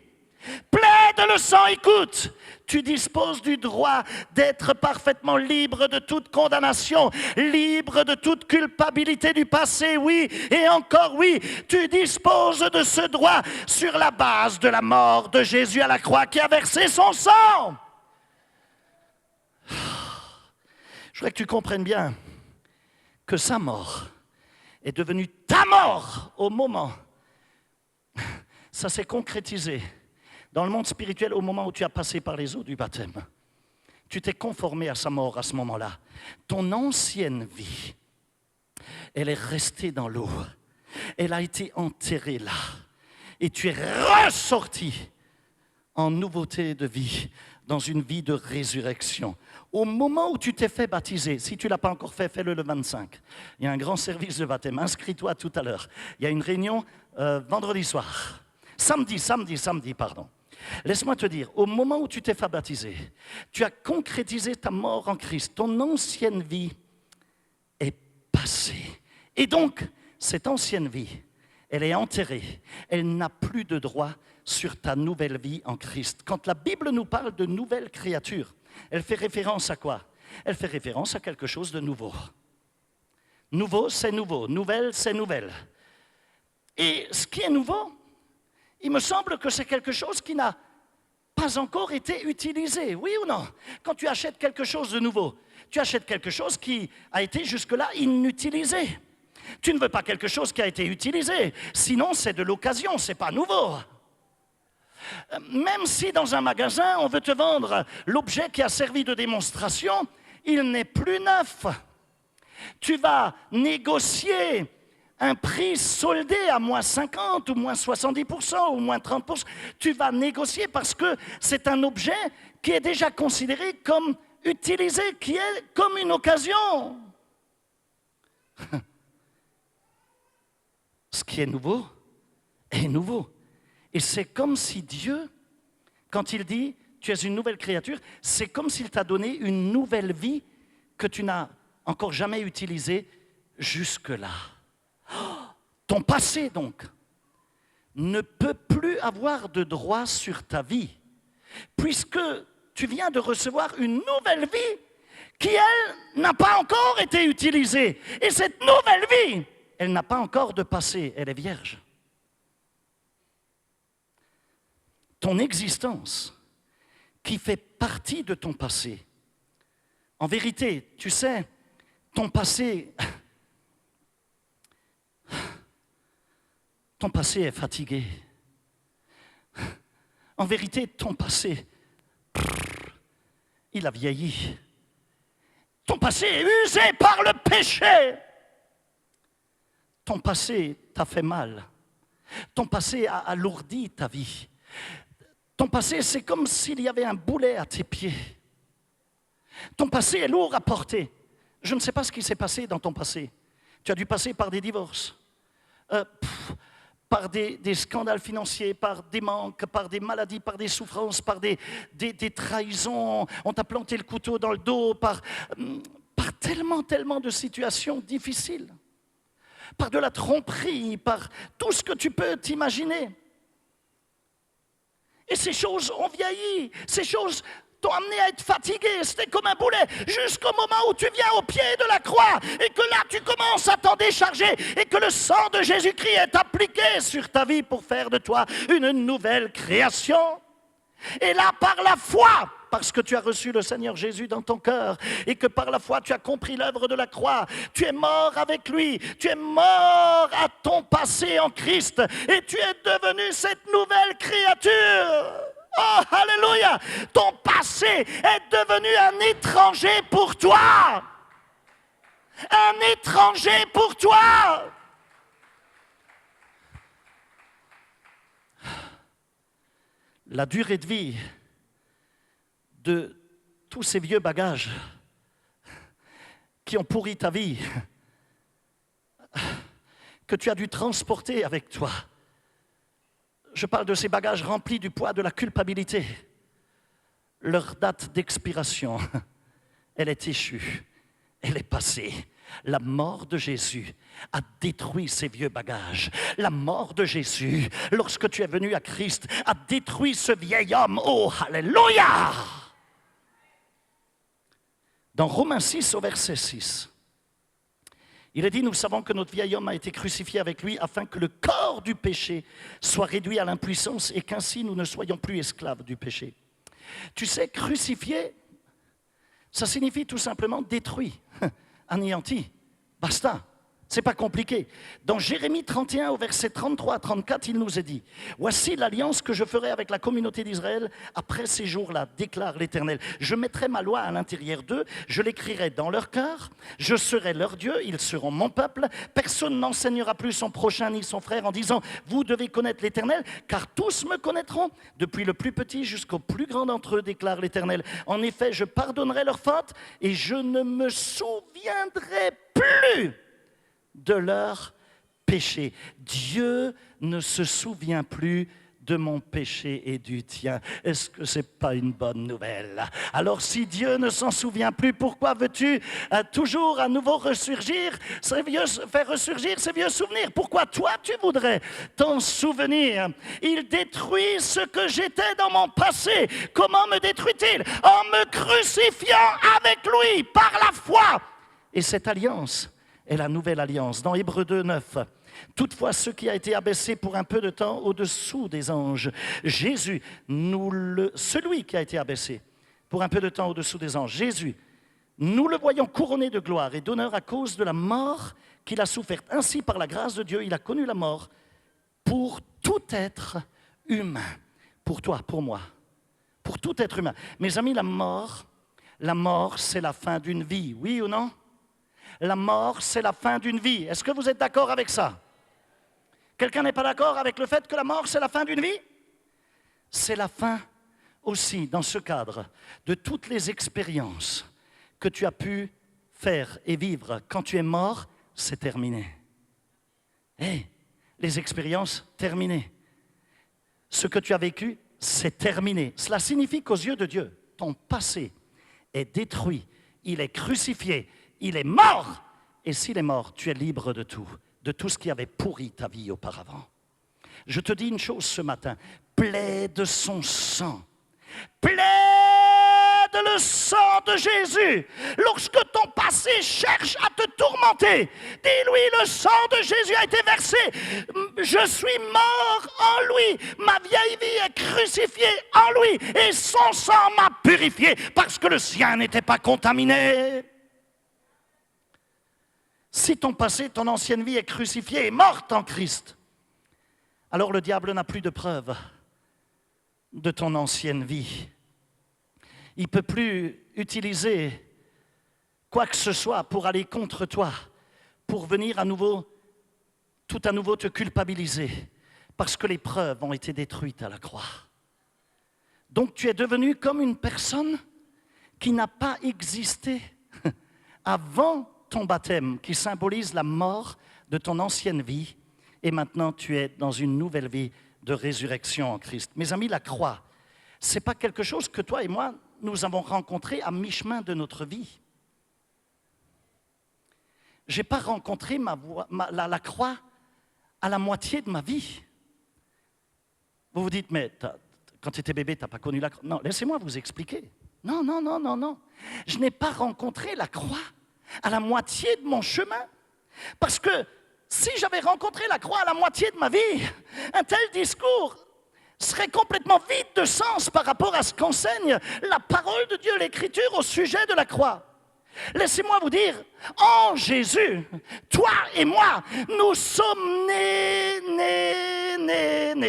Plaide le sang, écoute. Tu disposes du droit d'être parfaitement libre de toute condamnation, libre de toute culpabilité du passé, oui, et encore oui, tu disposes de ce droit sur la base de la mort de Jésus à la croix qui a versé son sang. Je voudrais que tu comprennes bien que sa mort est devenue ta mort au moment. Ça s'est concrétisé dans le monde spirituel au moment où tu as passé par les eaux du baptême. Tu t'es conformé à sa mort à ce moment-là. Ton ancienne vie, elle est restée dans l'eau. Elle a été enterrée là. Et tu es ressorti en nouveauté de vie, dans une vie de résurrection. Au moment où tu t'es fait baptiser, si tu ne l'as pas encore fait, fais-le le 25. Il y a un grand service de baptême. Inscris-toi tout à l'heure. Il y a une réunion vendredi soir. Samedi, pardon. Laisse-moi te dire, au moment où tu t'es fait baptiser, tu as concrétisé ta mort en Christ. Ton ancienne vie est passée. Et donc, cette ancienne vie, elle est enterrée. Elle n'a plus de droit sur ta nouvelle vie en Christ. Quand la Bible nous parle de nouvelle créature, elle fait référence à quoi? Elle fait référence à quelque chose de nouveau. Nouveau, c'est nouveau. Nouvelle, c'est nouvelle. Et ce qui est nouveau, il me semble que c'est quelque chose qui n'a pas encore été utilisé, oui ou non? Quand tu achètes quelque chose de nouveau, tu achètes quelque chose qui a été jusque-là inutilisé. Tu ne veux pas quelque chose qui a été utilisé, sinon c'est de l'occasion, c'est pas nouveau. Même si dans un magasin, on veut te vendre l'objet qui a servi de démonstration, il n'est plus neuf. Tu vas négocier un prix soldé à moins 50 ou moins 70% ou moins 30%. Tu vas négocier parce que c'est un objet qui est déjà considéré comme utilisé, qui est comme une occasion. Ce qui est nouveau est nouveau. Et c'est comme si Dieu, quand il dit « tu es une nouvelle créature », c'est comme s'il t'a donné une nouvelle vie que tu n'as encore jamais utilisée jusque-là. Ton passé, donc, ne peut plus avoir de droit sur ta vie, puisque tu viens de recevoir une nouvelle vie qui, elle, n'a pas encore été utilisée. Et cette nouvelle vie, elle n'a pas encore de passé, elle est vierge. Ton existence, qui fait partie de ton passé, en vérité, tu sais, ton passé est fatigué. En vérité, ton passé, il a vieilli. Ton passé est usé par le péché. Ton passé t'a fait mal. Ton passé a alourdi ta vie. Ton passé, c'est comme s'il y avait un boulet à tes pieds. Ton passé est lourd à porter. Je ne sais pas ce qui s'est passé dans ton passé. Tu as dû passer par des divorces, par des scandales financiers, par des manques, par des maladies, par des souffrances, par des trahisons. On t'a planté le couteau dans le dos, par tellement de situations difficiles. Par de la tromperie, par tout ce que tu peux t'imaginer. Et ces choses ont vieilli, ces choses t'ont amené à être fatigué, c'était comme un boulet, jusqu'au moment où tu viens au pied de la croix et que là tu commences à t'en décharger et que le sang de Jésus-Christ est appliqué sur ta vie pour faire de toi une nouvelle création. Et là, par la foi, parce que tu as reçu le Seigneur Jésus dans ton cœur et que par la foi tu as compris l'œuvre de la croix, tu es mort avec lui, tu es mort à ton passé en Christ et tu es devenu cette nouvelle créature. Oh, alléluia! Ton passé est devenu un étranger pour toi. Un étranger pour toi. La durée de vie de tous ces vieux bagages qui ont pourri ta vie, que tu as dû transporter avec toi. Je parle de ces bagages remplis du poids de la culpabilité. Leur date d'expiration, elle est échue, elle est passée. La mort de Jésus a détruit ces vieux bagages. La mort de Jésus, lorsque tu es venu à Christ, a détruit ce vieil homme. Oh, alléluia! Dans Romains 6, au verset 6, il est dit, nous savons que notre vieil homme a été crucifié avec lui afin que le corps du péché soit réduit à l'impuissance et qu'ainsi nous ne soyons plus esclaves du péché. Tu sais, crucifié, ça signifie tout simplement détruit, anéanti, basta. C'est pas compliqué. Dans Jérémie 31, au verset 33 à 34, il nous est dit « Voici l'alliance que je ferai avec la communauté d'Israël après ces jours-là, déclare l'Éternel. Je mettrai ma loi à l'intérieur d'eux, je l'écrirai dans leur cœur, je serai leur Dieu, ils seront mon peuple. Personne n'enseignera plus son prochain ni son frère en disant « Vous devez connaître l'Éternel, car tous me connaîtront, depuis le plus petit jusqu'au plus grand d'entre eux, déclare l'Éternel. En effet, je pardonnerai leurs fautes et je ne me souviendrai plus de leur péché. » Dieu ne se souvient plus de mon péché et du tien. Est-ce que ce n'est pas une bonne nouvelle? Alors si Dieu ne s'en souvient plus, pourquoi veux-tu toujours à nouveau faire ressurgir ces vieux souvenirs? Pourquoi toi tu voudrais t'en souvenir? Il détruit ce que j'étais dans mon passé. Comment me détruit-il? En me crucifiant avec lui par la foi. Et cette alliance est la nouvelle alliance. Dans Hébreux 2, 9, toutefois, ce qui a été abaissé pour un peu de temps au-dessous des anges, Jésus, celui qui a été abaissé pour un peu de temps au-dessous des anges, Jésus, nous le voyons couronné de gloire et d'honneur à cause de la mort qu'il a soufferte. Ainsi, par la grâce de Dieu, il a connu la mort pour tout être humain. Pour toi, pour moi, pour tout être humain. Mes amis, la mort, c'est la fin d'une vie, oui ou non? La mort, c'est la fin d'une vie. Est-ce que vous êtes d'accord avec ça? Quelqu'un n'est pas d'accord avec le fait que la mort, c'est la fin d'une vie? C'est la fin aussi, dans ce cadre, de toutes les expériences que tu as pu faire et vivre. Quand tu es mort, c'est terminé. Les expériences terminées. Ce que tu as vécu, c'est terminé. Cela signifie qu'aux yeux de Dieu, ton passé est détruit, il est crucifié, il est mort. Et s'il est mort, tu es libre de tout ce qui avait pourri ta vie auparavant. Je te dis une chose ce matin, plaide son sang. Plaide le sang de Jésus. Lorsque ton passé cherche à te tourmenter, dis-lui, le sang de Jésus a été versé. Je suis mort en lui. Ma vieille vie est crucifiée en lui. Et son sang m'a purifié parce que le sien n'était pas contaminé. Si ton passé, ton ancienne vie est crucifiée et morte en Christ, alors le diable n'a plus de preuves de ton ancienne vie. Il ne peut plus utiliser quoi que ce soit pour aller contre toi, pour venir tout à nouveau te culpabiliser, parce que les preuves ont été détruites à la croix. Donc tu es devenu comme une personne qui n'a pas existé avant ton baptême, qui symbolise la mort de ton ancienne vie, et maintenant tu es dans une nouvelle vie de résurrection en Christ. Mes amis, la croix, ce n'est pas quelque chose que toi et moi, nous avons rencontré à mi-chemin de notre vie. Je n'ai pas rencontré la croix à la moitié de ma vie. Vous vous dites, mais quand tu étais bébé, tu n'as pas connu la croix. Non, laissez-moi vous expliquer. Non. Je n'ai pas rencontré la croix à la moitié de mon chemin. Parce que si j'avais rencontré la croix à la moitié de ma vie, un tel discours serait complètement vide de sens par rapport à ce qu'enseigne la parole de Dieu, l'Écriture au sujet de la croix. Laissez-moi vous dire, en Jésus, toi et moi, nous sommes nés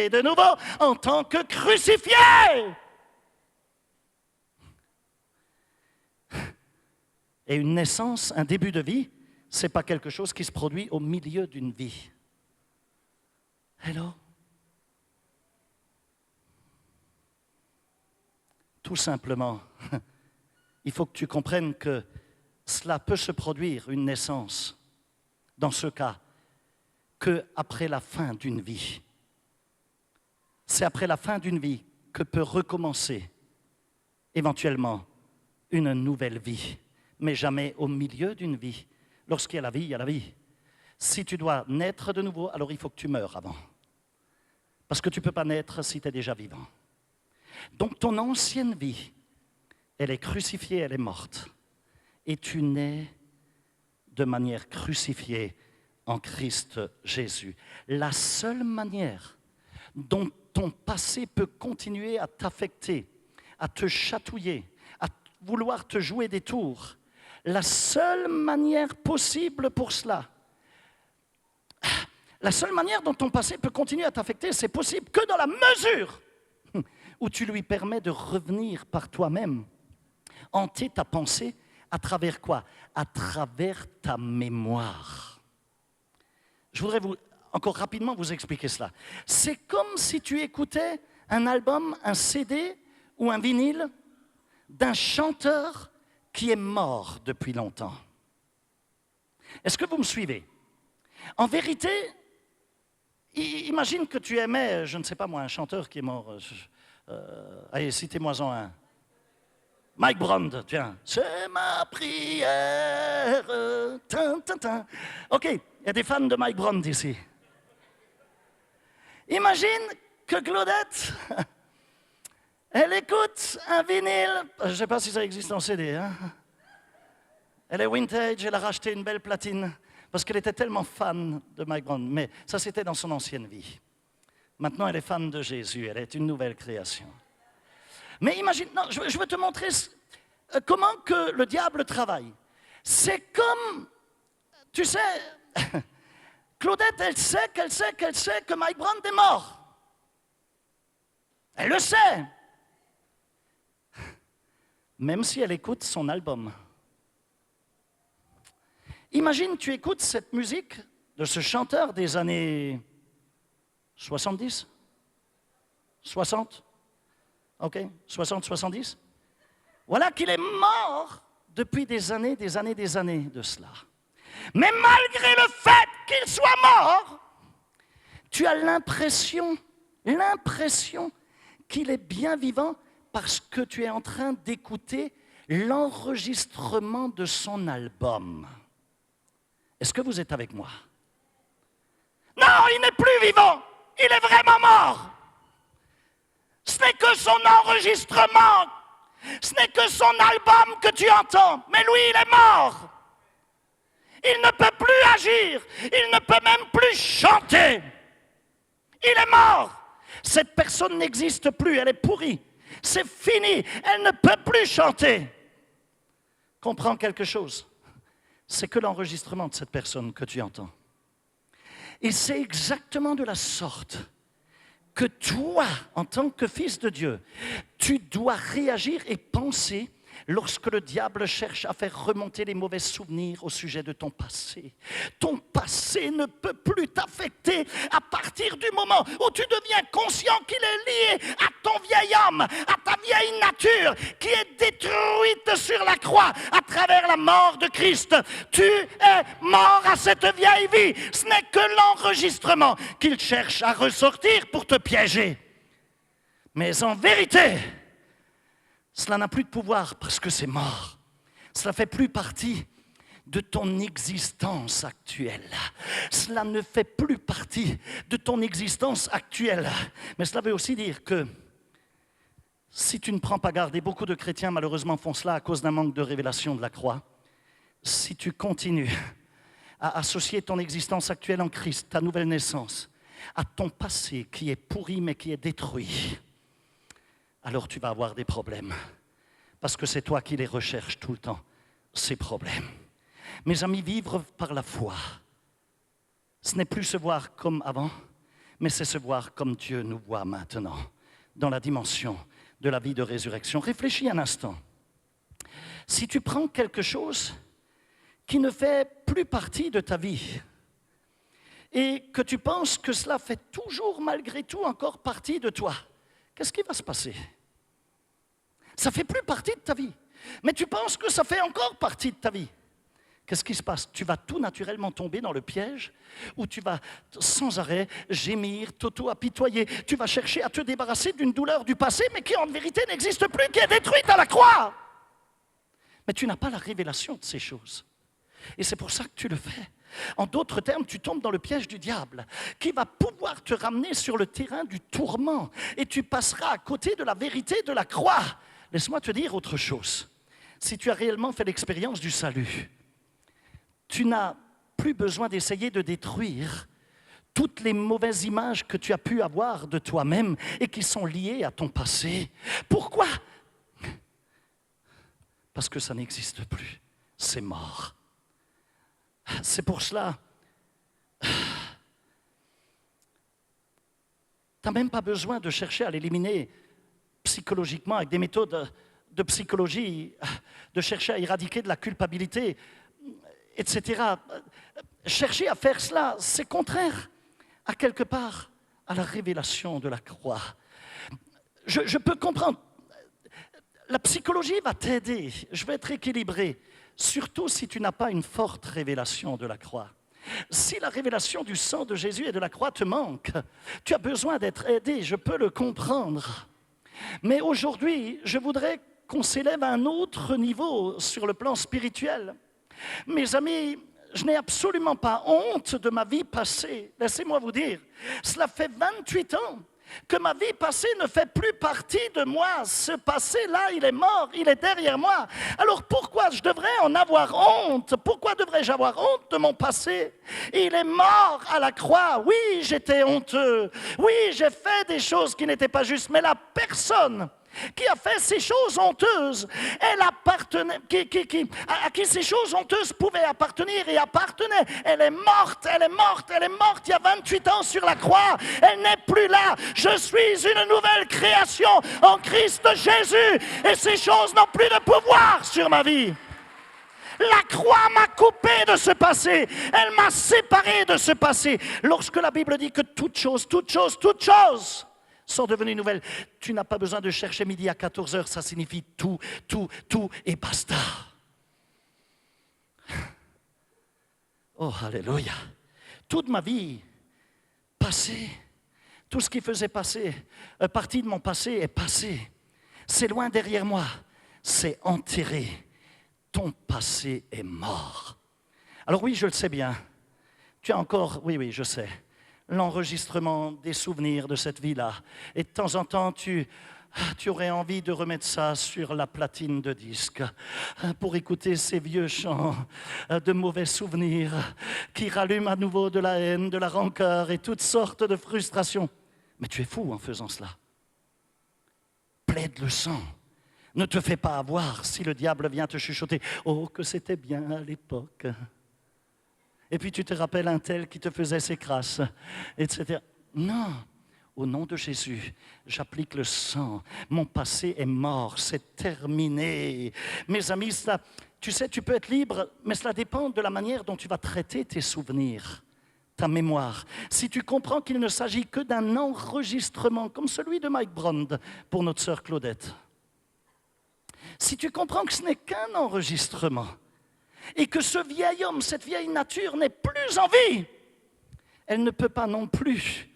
de nouveau en tant que crucifiés. Et une naissance, un début de vie, ce n'est pas quelque chose qui se produit au milieu d'une vie. Hello? Tout simplement, il faut que tu comprennes que cela peut se produire, une naissance, dans ce cas, qu'après la fin d'une vie. C'est après la fin d'une vie que peut recommencer, éventuellement, une nouvelle vie, mais jamais au milieu d'une vie. Lorsqu'il y a la vie, il y a la vie. Si tu dois naître de nouveau, alors il faut que tu meures avant. Parce que tu ne peux pas naître si tu es déjà vivant. Donc ton ancienne vie, elle est crucifiée, elle est morte. Et tu nais de manière crucifiée en Christ Jésus. La seule manière dont ton passé peut continuer à t'affecter, à te chatouiller, à vouloir te jouer des tours, la seule manière possible pour cela, la seule manière dont ton passé peut continuer à t'affecter, c'est possible que dans la mesure où tu lui permets de revenir par toi-même, hanter ta pensée, à travers quoi? À travers ta mémoire. Je voudrais encore rapidement vous expliquer cela. C'est comme si tu écoutais un album, un CD ou un vinyle d'un chanteur qui est mort depuis longtemps. Est-ce que vous me suivez? En vérité, imagine que tu aimais, je ne sais pas moi, un chanteur qui est mort. Allez, citez-moi-en un. Mike Brand, tiens. C'est ma prière. OK, il y a des fans de Mike Brand ici. Imagine que Claudette, elle écoute un vinyle. Je ne sais pas si ça existe en CD. Hein? Elle est vintage, elle a racheté une belle platine parce qu'elle était tellement fan de Mike Brand. Mais ça, c'était dans son ancienne vie. Maintenant, elle est fan de Jésus. Elle est une nouvelle création. Mais imagine, non, je veux te montrer comment que le diable travaille. C'est comme, tu sais, Claudette, elle sait que Mike Brand est mort. Elle le sait. Même si elle écoute son album. Imagine, tu écoutes cette musique de ce chanteur des années 70, 60, ok, 60, 70. Voilà qu'il est mort depuis des années de cela. Mais malgré le fait qu'il soit mort, tu as l'impression qu'il est bien vivant parce que tu es en train d'écouter l'enregistrement de son album. Est-ce que vous êtes avec moi? Non, il n'est plus vivant, il est vraiment mort. Ce n'est que son enregistrement, ce n'est que son album que tu entends, mais lui, il est mort. Il ne peut plus agir, il ne peut même plus chanter. Il est mort. Cette personne n'existe plus, elle est pourrie. C'est fini, elle ne peut plus chanter. Comprends quelque chose, c'est que l'enregistrement de cette personne que tu entends. Et c'est exactement de la sorte que toi, en tant que fils de Dieu, tu dois réagir et penser lorsque le diable cherche à faire remonter les mauvais souvenirs au sujet de ton passé. Ton passé ne peut plus t'affecter à partir du moment où tu deviens conscient qu'il est lié à ton vieil homme, à ta vieille nature qui est détruite sur la croix à travers la mort de Christ. Tu es mort à cette vieille vie. Ce n'est que l'enregistrement qu'il cherche à ressortir pour te piéger. Mais en vérité, cela n'a plus de pouvoir parce que c'est mort. Cela ne fait plus partie de ton existence actuelle. Cela ne fait plus partie de ton existence actuelle. Mais cela veut aussi dire que si tu ne prends pas garde, et beaucoup de chrétiens malheureusement font cela à cause d'un manque de révélation de la croix, si tu continues à associer ton existence actuelle en Christ, ta nouvelle naissance, à ton passé qui est pourri mais qui est détruit, alors tu vas avoir des problèmes. Parce que c'est toi qui les recherches tout le temps, ces problèmes. Mes amis, vivre par la foi, ce n'est plus se voir comme avant, mais c'est se voir comme Dieu nous voit maintenant, dans la dimension de la vie de résurrection. Réfléchis un instant. Si tu prends quelque chose qui ne fait plus partie de ta vie, et que tu penses que cela fait toujours, malgré tout, encore partie de toi, qu'est-ce qui va se passer? Ça ne fait plus partie de ta vie, mais tu penses que ça fait encore partie de ta vie. Qu'est-ce qui se passe? Tu vas tout naturellement tomber dans le piège où tu vas sans arrêt gémir, t'auto-apitoyer. Tu vas chercher à te débarrasser d'une douleur du passé, mais qui en vérité n'existe plus, qui est détruite à la croix. Mais tu n'as pas la révélation de ces choses. Et c'est pour ça que tu le fais. En d'autres termes, tu tombes dans le piège du diable qui va pouvoir te ramener sur le terrain du tourment et tu passeras à côté de la vérité de la croix. Laisse-moi te dire autre chose. Si tu as réellement fait l'expérience du salut, tu n'as plus besoin d'essayer de détruire toutes les mauvaises images que tu as pu avoir de toi-même et qui sont liées à ton passé. Pourquoi? Parce que ça n'existe plus. C'est mort. C'est pour cela, tu n'as même pas besoin de chercher à l'éliminer psychologiquement avec des méthodes de psychologie, de chercher à éradiquer de la culpabilité, etc. Chercher à faire cela, c'est contraire à quelque part à la révélation de la croix. Je peux comprendre, la psychologie va t'aider, je vais être équilibré. Surtout si tu n'as pas une forte révélation de la croix. Si la révélation du sang de Jésus et de la croix te manque, tu as besoin d'être aidé, je peux le comprendre. Mais aujourd'hui, je voudrais qu'on s'élève à un autre niveau sur le plan spirituel. Mes amis, je n'ai absolument pas honte de ma vie passée. Laissez-moi vous dire, cela fait 28 ans que ma vie passée ne fait plus partie de moi. Ce passé-là, il est mort, il est derrière moi. Alors pourquoi je devrais en avoir honte? Pourquoi devrais-je avoir honte de mon passé? Il est mort à la croix. Oui, j'étais honteux. Oui, j'ai fait des choses qui n'étaient pas justes. Mais la personne qui a fait ces choses honteuses, elle appartenait, à qui ces choses honteuses pouvaient appartenir et appartenaient. Elle est morte, elle est morte, elle est morte il y a 28 ans sur la croix. Elle n'est plus là. Je suis une nouvelle création en Christ Jésus et ces choses n'ont plus de pouvoir sur ma vie. La croix m'a coupé de ce passé. Elle m'a séparé de ce passé. Lorsque la Bible dit que toutes choses sont devenues nouvelles, tu n'as pas besoin de chercher midi à 14h. Ça signifie tout et basta. Oh, alléluia. Toute ma vie passée, tout ce qui faisait partie de mon passé est passé. C'est loin derrière moi. C'est enterré. Ton passé est mort. Alors oui, je le sais bien. Tu as encore, oui, je sais, l'enregistrement des souvenirs de cette vie-là. Et de temps en temps, tu aurais envie de remettre ça sur la platine de disque pour écouter ces vieux chants de mauvais souvenirs qui rallument à nouveau de la haine, de la rancœur et toutes sortes de frustrations. Mais tu es fou en faisant cela. Plaide le sang. Ne te fais pas avoir si le diable vient te chuchoter. Oh, que c'était bien à l'époque. Et puis tu te rappelles un tel qui te faisait ses crasses, etc. Non. Au nom de Jésus, j'applique le sang. Mon passé est mort, c'est terminé. Mes amis, tu sais, tu peux être libre, mais cela dépend de la manière dont tu vas traiter tes souvenirs, ta mémoire. Si tu comprends qu'il ne s'agit que d'un enregistrement, comme celui de Mike Brand pour notre sœur Claudette. Si tu comprends que ce n'est qu'un enregistrement, et que ce vieil homme, cette vieille nature n'est plus en vie, elle ne peut pas non plus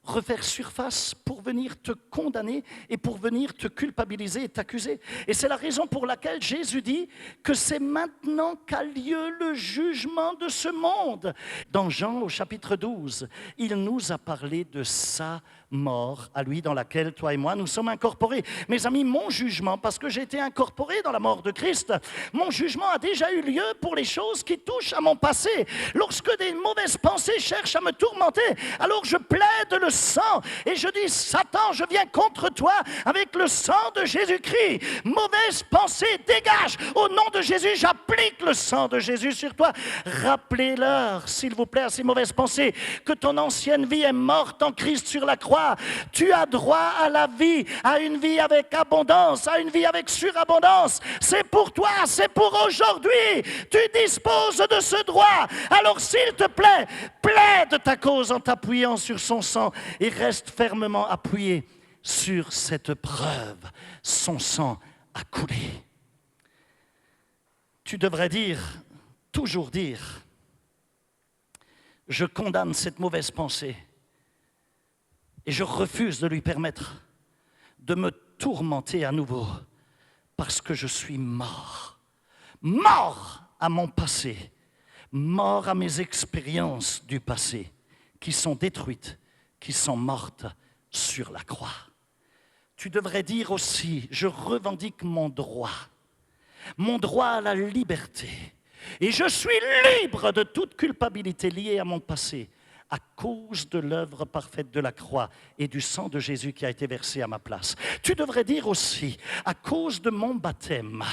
refaire surface pour venir te condamner et pour venir te culpabiliser et t'accuser. Et c'est la raison pour laquelle Jésus dit que c'est maintenant qu'a lieu le jugement de ce monde. Dans Jean au chapitre 12, il nous a parlé de sa mort à lui dans laquelle toi et moi nous sommes incorporés. Mes amis, mon jugement, parce que j'ai été incorporé dans la mort de Christ, mon jugement a déjà eu lieu pour les choses qui touchent à mon passé. Lorsque des mauvaises pensées cherchent à me tourmenter, alors je plaide le sang et je dis: Satan, je viens contre toi avec le sang de Jésus-Christ. Mauvaise pensée, dégage. Au nom de Jésus, j'applique le sang de Jésus sur toi. Rappelez-leur, s'il vous plaît, à ces mauvaises pensées, que ton ancienne vie est morte en Christ sur la croix. Tu as droit à la vie, à une vie avec abondance, à une vie avec surabondance. C'est pour toi, c'est pour aujourd'hui. Tu disposes de ce droit. Alors s'il te plaît, plaide ta cause en t'appuyant sur son sang et reste fermement appuyé sur cette preuve. Son sang a coulé. Tu devrais dire, toujours dire: je condamne cette mauvaise pensée et je refuse de lui permettre de me tourmenter à nouveau parce que je suis mort. Mort à mon passé, mort à mes expériences du passé qui sont détruites, qui sont mortes sur la croix. Tu devrais dire aussi: je revendique mon droit à la liberté. Et je suis libre de toute culpabilité liée à mon passé à cause de l'œuvre parfaite de la croix et du sang de Jésus qui a été versé à ma place. Tu devrais dire aussi: à cause de mon baptême,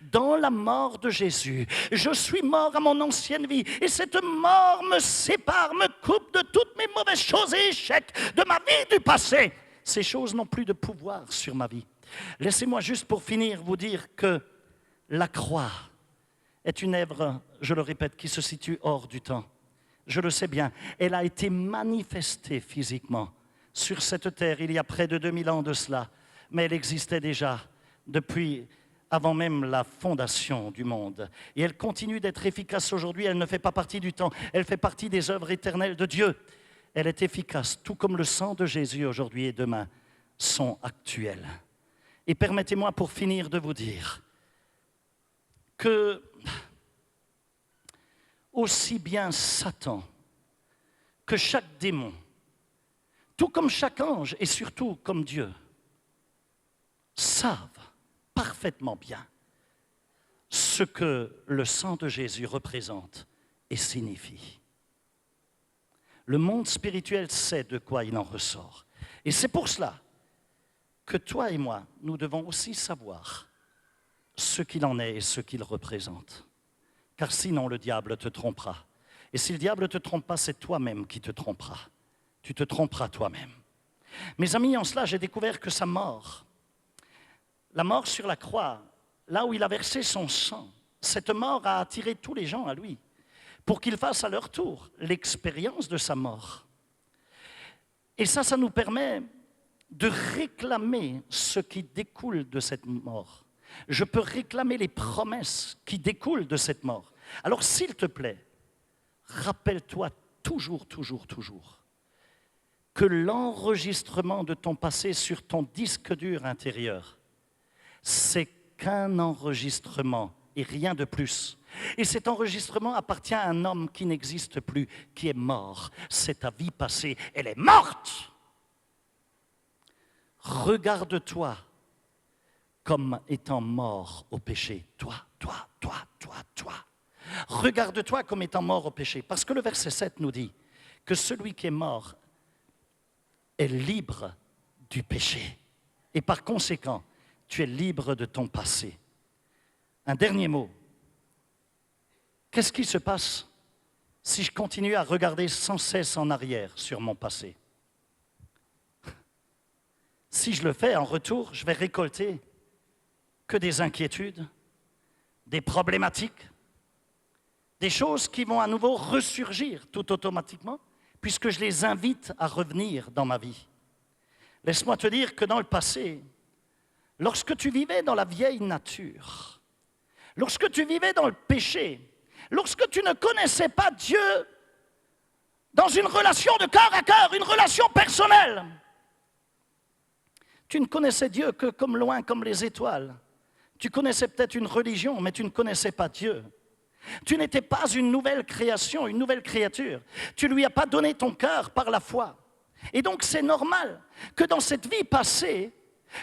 dans la mort de Jésus, je suis mort à mon ancienne vie et cette mort me sépare, me coupe de toutes mes mauvaises choses et échecs de ma vie du passé. Ces choses n'ont plus de pouvoir sur ma vie. Laissez-moi juste pour finir vous dire que la croix est une œuvre, je le répète, qui se situe hors du temps. Je le sais bien, elle a été manifestée physiquement sur cette terre il y a près de 2000 ans de cela, mais elle existait déjà depuis avant même la fondation du monde. Et elle continue d'être efficace aujourd'hui, elle ne fait pas partie du temps, elle fait partie des œuvres éternelles de Dieu. Elle est efficace, tout comme le sang de Jésus aujourd'hui et demain sont actuels. Et permettez-moi pour finir de vous dire que aussi bien Satan que chaque démon, tout comme chaque ange et surtout comme Dieu, savent parfaitement bien ce que le sang de Jésus représente et signifie. Le monde spirituel sait de quoi il en ressort. Et c'est pour cela que toi et moi, nous devons aussi savoir ce qu'il en est et ce qu'il représente. Car sinon, le diable te trompera. Et si le diable ne te trompe pas, c'est toi-même qui te tromperas. Tu te tromperas toi-même. Mes amis, en cela, j'ai découvert que la mort sur la croix, là où il a versé son sang, cette mort a attiré tous les gens à lui, pour qu'ils fassent à leur tour l'expérience de sa mort. Et ça nous permet de réclamer ce qui découle de cette mort. Je peux réclamer les promesses qui découlent de cette mort. Alors s'il te plaît, rappelle-toi toujours que l'enregistrement de ton passé sur ton disque dur intérieur, c'est qu'un enregistrement et rien de plus. Et cet enregistrement appartient à un homme qui n'existe plus, qui est mort. C'est ta vie passée, elle est morte. Regarde-toi comme étant mort au péché. Toi. Regarde-toi comme étant mort au péché. Parce que le verset 7 nous dit que celui qui est mort est libre du péché. Et par conséquent, tu es libre de ton passé. Un dernier mot. Qu'est-ce qui se passe si je continue à regarder sans cesse en arrière sur mon passé? Si je le fais, en retour, je vais récolter que des inquiétudes, des problématiques, des choses qui vont à nouveau ressurgir tout automatiquement, puisque je les invite à revenir dans ma vie. Laisse-moi te dire que dans le passé, lorsque tu vivais dans la vieille nature, lorsque tu vivais dans le péché, lorsque tu ne connaissais pas Dieu dans une relation de cœur à cœur, une relation personnelle, tu ne connaissais Dieu que comme loin, comme les étoiles. Tu connaissais peut-être une religion, mais tu ne connaissais pas Dieu. Tu n'étais pas une nouvelle création, une nouvelle créature. Tu ne lui as pas donné ton cœur par la foi. Et donc c'est normal que dans cette vie passée,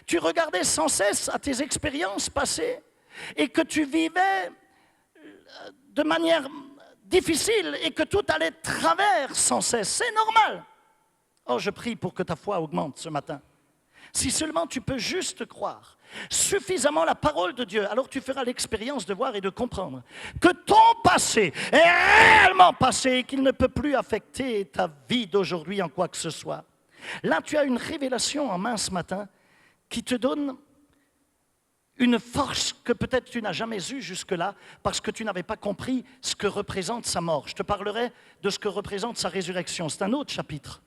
tu regardais sans cesse à tes expériences passées et que tu vivais de manière difficile et que tout allait de travers sans cesse. C'est normal. Oh, je prie pour que ta foi augmente ce matin. Si seulement tu peux juste croire suffisamment la parole de Dieu, alors tu feras l'expérience de voir et de comprendre que ton passé est réellement passé et qu'il ne peut plus affecter ta vie d'aujourd'hui en quoi que ce soit. Là, tu as une révélation en main ce matin qui te donne une force que peut-être tu n'as jamais eue jusque-là parce que tu n'avais pas compris ce que représente sa mort. Je te parlerai de ce que représente sa résurrection. C'est un autre chapitre.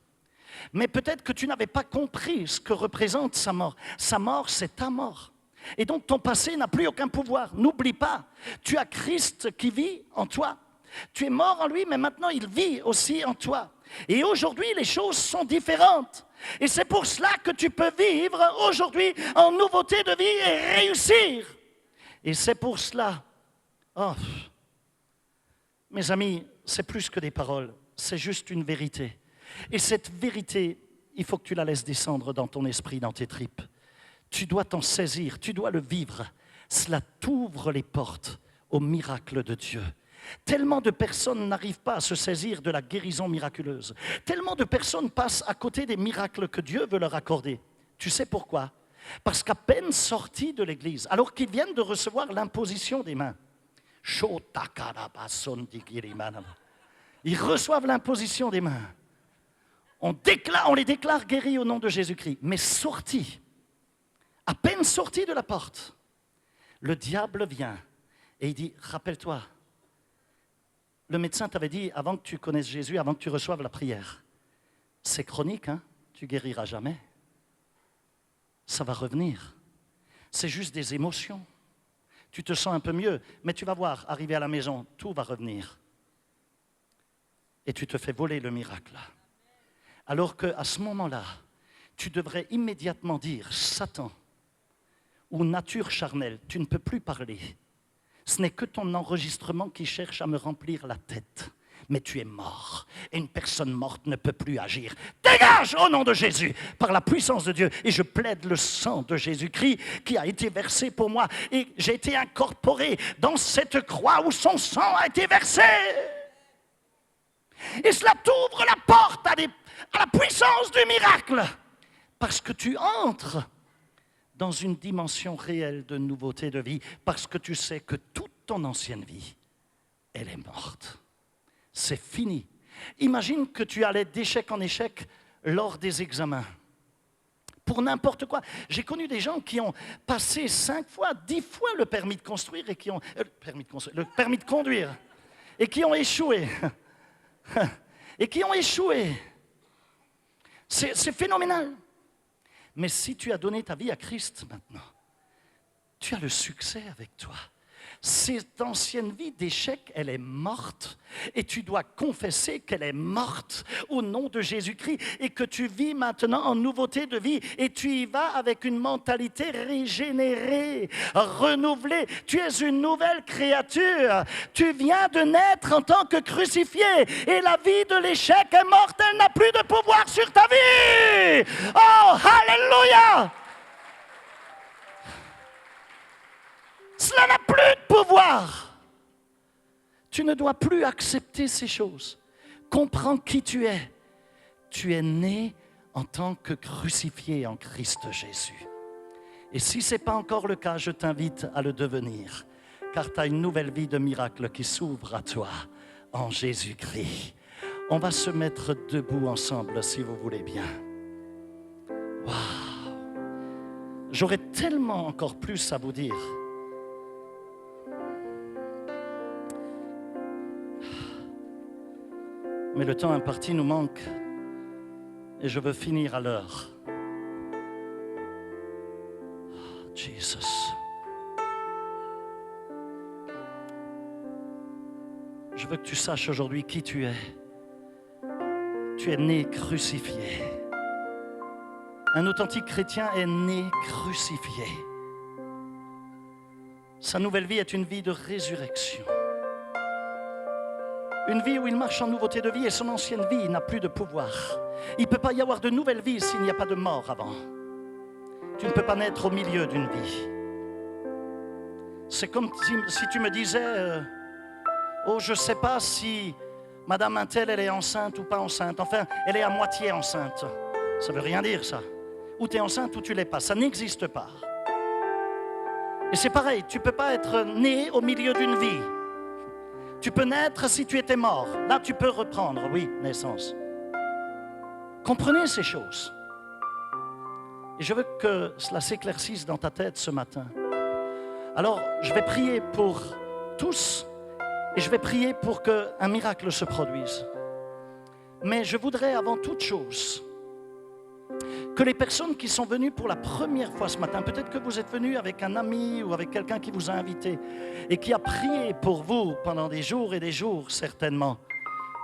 Mais peut-être que tu n'avais pas compris ce que représente sa mort. Sa mort, c'est ta mort. Et donc ton passé n'a plus aucun pouvoir. N'oublie pas, tu as Christ qui vit en toi. Tu es mort en lui, mais maintenant il vit aussi en toi. Et aujourd'hui, les choses sont différentes. Et c'est pour cela que tu peux vivre aujourd'hui en nouveauté de vie et réussir. Et c'est pour cela, mes amis, c'est plus que des paroles, c'est juste une vérité. Et cette vérité, il faut que tu la laisses descendre dans ton esprit, dans tes tripes. Tu dois t'en saisir, tu dois le vivre. Cela t'ouvre les portes au miracle de Dieu. Tellement de personnes n'arrivent pas à se saisir de la guérison miraculeuse. Tellement de personnes passent à côté des miracles que Dieu veut leur accorder. Tu sais pourquoi? Parce qu'à peine sortis de l'église, alors qu'ils viennent de recevoir l'imposition des mains, ils reçoivent l'imposition des mains. On les déclare guéris au nom de Jésus-Christ. Mais sortis, à peine sortis de la porte, le diable vient et il dit, rappelle-toi, le médecin t'avait dit, avant que tu connaisses Jésus, avant que tu reçoives la prière, c'est chronique, hein? Tu guériras jamais. Ça va revenir. C'est juste des émotions. Tu te sens un peu mieux, mais tu vas voir, arrivé à la maison, tout va revenir. Et tu te fais voler le miracle. Alors qu'à ce moment-là, tu devrais immédiatement dire, Satan, ou nature charnelle, tu ne peux plus parler. Ce n'est que ton enregistrement qui cherche à me remplir la tête. Mais tu es mort, et une personne morte ne peut plus agir. Dégage au nom de Jésus, par la puissance de Dieu. Et je plaide le sang de Jésus-Christ qui a été versé pour moi. Et j'ai été incorporé dans cette croix où son sang a été versé. Et cela t'ouvre la porte à la puissance du miracle. Parce que tu entres dans une dimension réelle de nouveauté de vie. Parce que tu sais que toute ton ancienne vie, elle est morte. C'est fini. Imagine que tu allais d'échec en échec lors des examens. pour n'importe quoi. J'ai connu des gens qui ont passé 5 fois, 10 fois le permis de construire et qui ont... le permis de conduire et qui ont échoué. Et qui ont échoué. C'est phénoménal. Mais si tu as donné ta vie à Christ maintenant, tu as le succès avec toi. Cette ancienne vie d'échec, elle est morte. Et tu dois confesser qu'elle est morte au nom de Jésus-Christ et que tu vis maintenant en nouveauté de vie. Et tu y vas avec une mentalité régénérée, renouvelée. Tu es une nouvelle créature. Tu viens de naître en tant que crucifié. Et la vie de l'échec est morte. Elle n'a plus de pouvoir sur ta vie. Oh, alléluia! Cela n'a plus de pouvoir. Tu ne dois plus accepter ces choses. Comprends qui tu es. Tu es né en tant que crucifié en Christ Jésus. Et si ce n'est pas encore le cas, je t'invite à le devenir. Car tu as une nouvelle vie de miracle qui s'ouvre à toi en Jésus-Christ. On va se mettre debout ensemble si vous voulez bien. Waouh! J'aurais tellement encore plus à vous dire. Mais le temps imparti nous manque et je veux finir à l'heure. Oh, Jesus. Je veux que tu saches aujourd'hui qui tu es. Tu es né crucifié. Un authentique chrétien est né crucifié. Sa nouvelle vie est une vie de résurrection. Une vie où il marche en nouveauté de vie et son ancienne vie n'a plus de pouvoir. Il ne peut pas y avoir de nouvelle vie s'il n'y a pas de mort avant. Tu ne peux pas naître au milieu d'une vie. C'est comme si tu me disais oh, je ne sais pas si Madame Intel, elle est enceinte ou pas enceinte. Enfin, elle est à moitié enceinte. Ça ne veut rien dire, ça. Ou tu es enceinte ou tu ne l'es pas. Ça n'existe pas. Et c'est pareil, tu ne peux pas être né au milieu d'une vie. Tu peux naître si tu étais mort. Là, tu peux reprendre, oui, naissance. Comprenez ces choses. Et je veux que cela s'éclaircisse dans ta tête ce matin. Alors, je vais prier pour tous et je vais prier pour qu'un miracle se produise. Mais je voudrais avant toute chose que les personnes qui sont venues pour la première fois ce matin, peut-être que vous êtes venus avec un ami ou avec quelqu'un qui vous a invité et qui a prié pour vous pendant des jours et des jours certainement,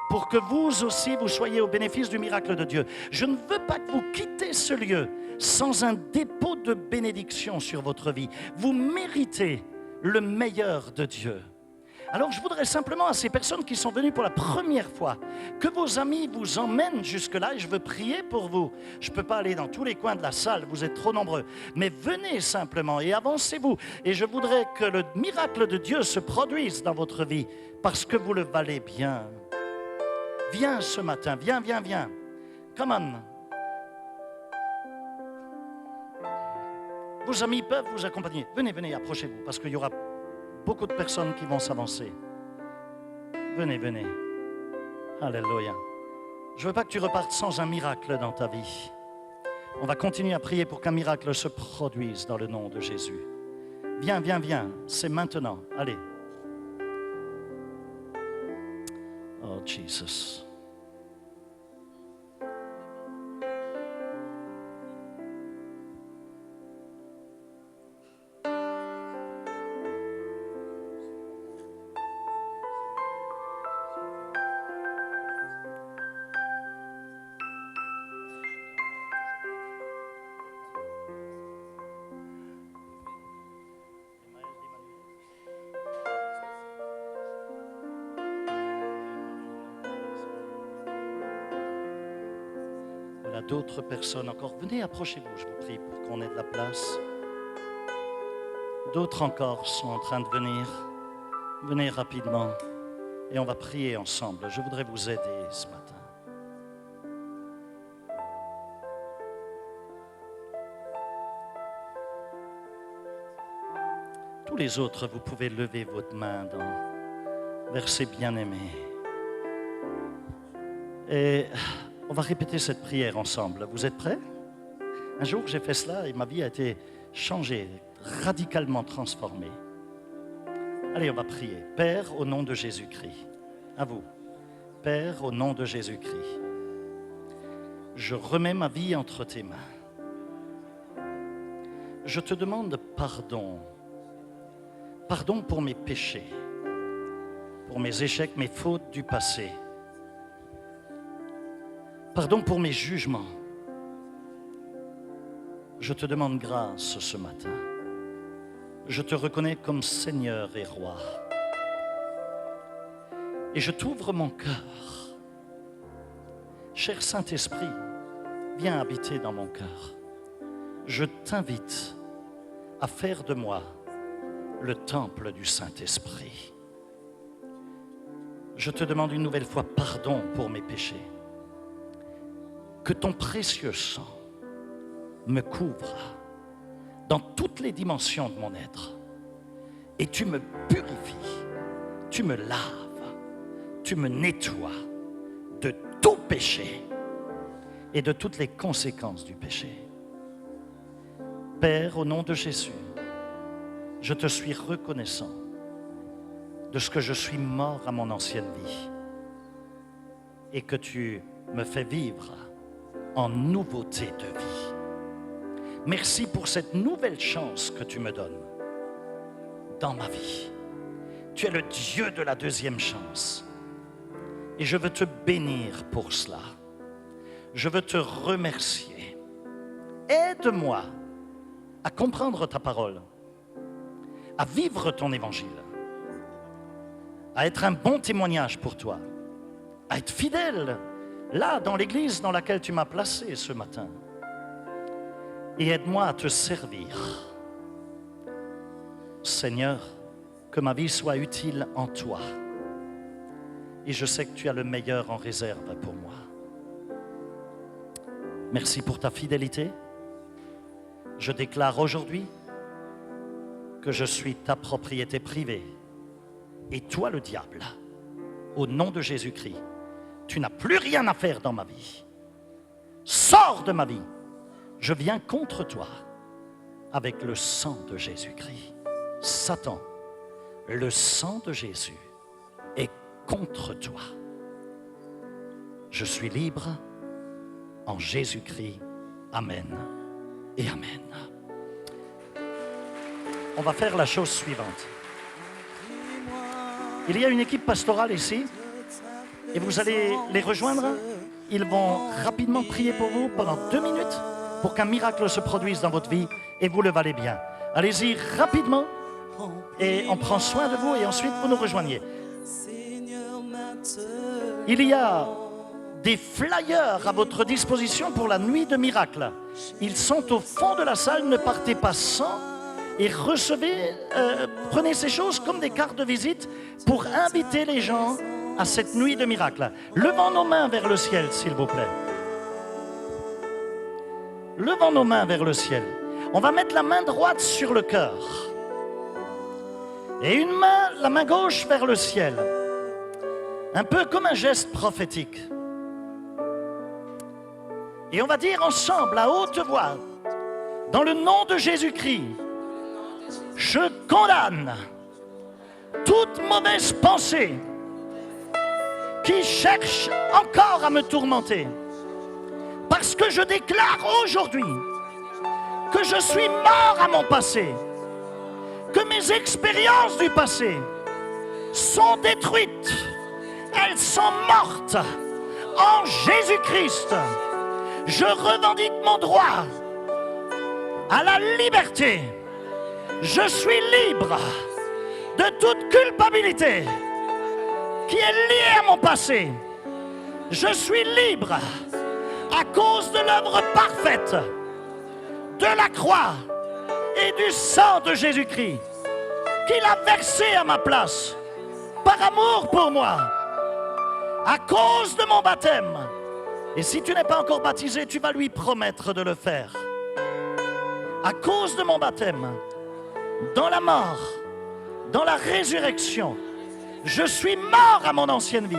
pour que vous aussi vous soyez au bénéfice du miracle de Dieu. Je ne veux pas que vous quittez ce lieu sans un dépôt de bénédiction sur votre vie. Vous méritez le meilleur de Dieu. Alors je voudrais simplement à ces personnes qui sont venues pour la première fois, que vos amis vous emmènent jusque-là et je veux prier pour vous. Je ne peux pas aller dans tous les coins de la salle, vous êtes trop nombreux. Mais venez simplement et avancez-vous. Et je voudrais que le miracle de Dieu se produise dans votre vie parce que vous le valez bien. Viens ce matin, viens. Come on. Vos amis peuvent vous accompagner. Venez, approchez-vous parce qu'il y aura beaucoup de personnes qui vont s'avancer. Venez. Alléluia. Je ne veux pas que tu repartes sans un miracle dans ta vie. On va continuer à prier pour qu'un miracle se produise dans le nom de Jésus. Viens. C'est maintenant. Allez. Oh, Jesus. D'autres personnes encore. Venez, approchez-vous, je vous prie, pour qu'on ait de la place. D'autres encore sont en train de venir. Venez rapidement et on va prier ensemble. Je voudrais vous aider ce matin. Tous les autres, vous pouvez lever votre main vers ces bien-aimés. Et on va répéter cette prière ensemble. Vous êtes prêts? Un jour, j'ai fait cela et ma vie a été changée, radicalement transformée. Allez, on va prier. Père, au nom de Jésus-Christ, à vous. Père, au nom de Jésus-Christ, je remets ma vie entre tes mains. Je te demande pardon. Pardon pour mes péchés, pour mes échecs, mes fautes du passé. Pardon pour mes jugements. Je te demande grâce ce matin. Je te reconnais comme Seigneur et Roi. Et je t'ouvre mon cœur. Cher Saint-Esprit, viens habiter dans mon cœur. Je t'invite à faire de moi le temple du Saint-Esprit. Je te demande une nouvelle fois pardon pour mes péchés. Que ton précieux sang me couvre dans toutes les dimensions de mon être. Et tu me purifies, tu me laves, tu me nettoies de tout péché et de toutes les conséquences du péché. Père, au nom de Jésus, je te suis reconnaissant de ce que je suis mort à mon ancienne vie et que tu me fais vivre en nouveauté de vie. Merci pour cette nouvelle chance que tu me donnes dans ma vie. Tu es le Dieu de la deuxième chance. Et je veux te bénir pour cela. Je veux te remercier. Aide-moi à comprendre ta parole, à vivre ton évangile, à être un bon témoignage pour toi, à être fidèle là dans l'église dans laquelle tu m'as placé ce matin. Et aide-moi à te servir. Seigneur, que ma vie soit utile en toi. Et je sais que tu as le meilleur en réserve pour moi. Merci pour ta fidélité. Je déclare aujourd'hui que je suis ta propriété privée. Et toi, le diable, au nom de Jésus-Christ, tu n'as plus rien à faire dans ma vie. Sors de ma vie. Je viens contre toi avec le sang de Jésus-Christ. Satan, le sang de Jésus est contre toi. Je suis libre en Jésus-Christ. Amen et amen. On va faire la chose suivante. Il y a une équipe pastorale ici et vous allez les rejoindre. Ils vont rapidement prier pour vous pendant 2 minutes pour qu'un miracle se produise dans votre vie et vous le valez bien. Allez-y rapidement et on prend soin de vous et ensuite vous nous rejoignez. Il y a des flyers à votre disposition pour la nuit de miracles. Ils sont au fond de la salle, ne partez pas sans et recevez, prenez ces choses comme des cartes de visite pour inviter les gens à cette nuit de miracles. Levons nos mains vers le ciel, s'il vous plaît. Levons nos mains vers le ciel. On va mettre la main droite sur le cœur. Et la main gauche vers le ciel. Un peu comme un geste prophétique. Et on va dire ensemble, à haute voix, dans le nom de Jésus-Christ, je condamne toute mauvaise pensée qui cherche encore à me tourmenter. Parce que je déclare aujourd'hui que je suis mort à mon passé, que mes expériences du passé sont détruites, elles sont mortes en Jésus-Christ. Je revendique mon droit à la liberté. Je suis libre de toute culpabilité qui est liée à mon passé. Je suis libre à cause de l'œuvre parfaite de la croix et du sang de Jésus-Christ qu'il a versé à ma place par amour pour moi, à cause de mon baptême. Et si tu n'es pas encore baptisé, tu vas lui promettre de le faire. À cause de mon baptême, dans la mort, dans la résurrection, je suis mort à mon ancienne vie.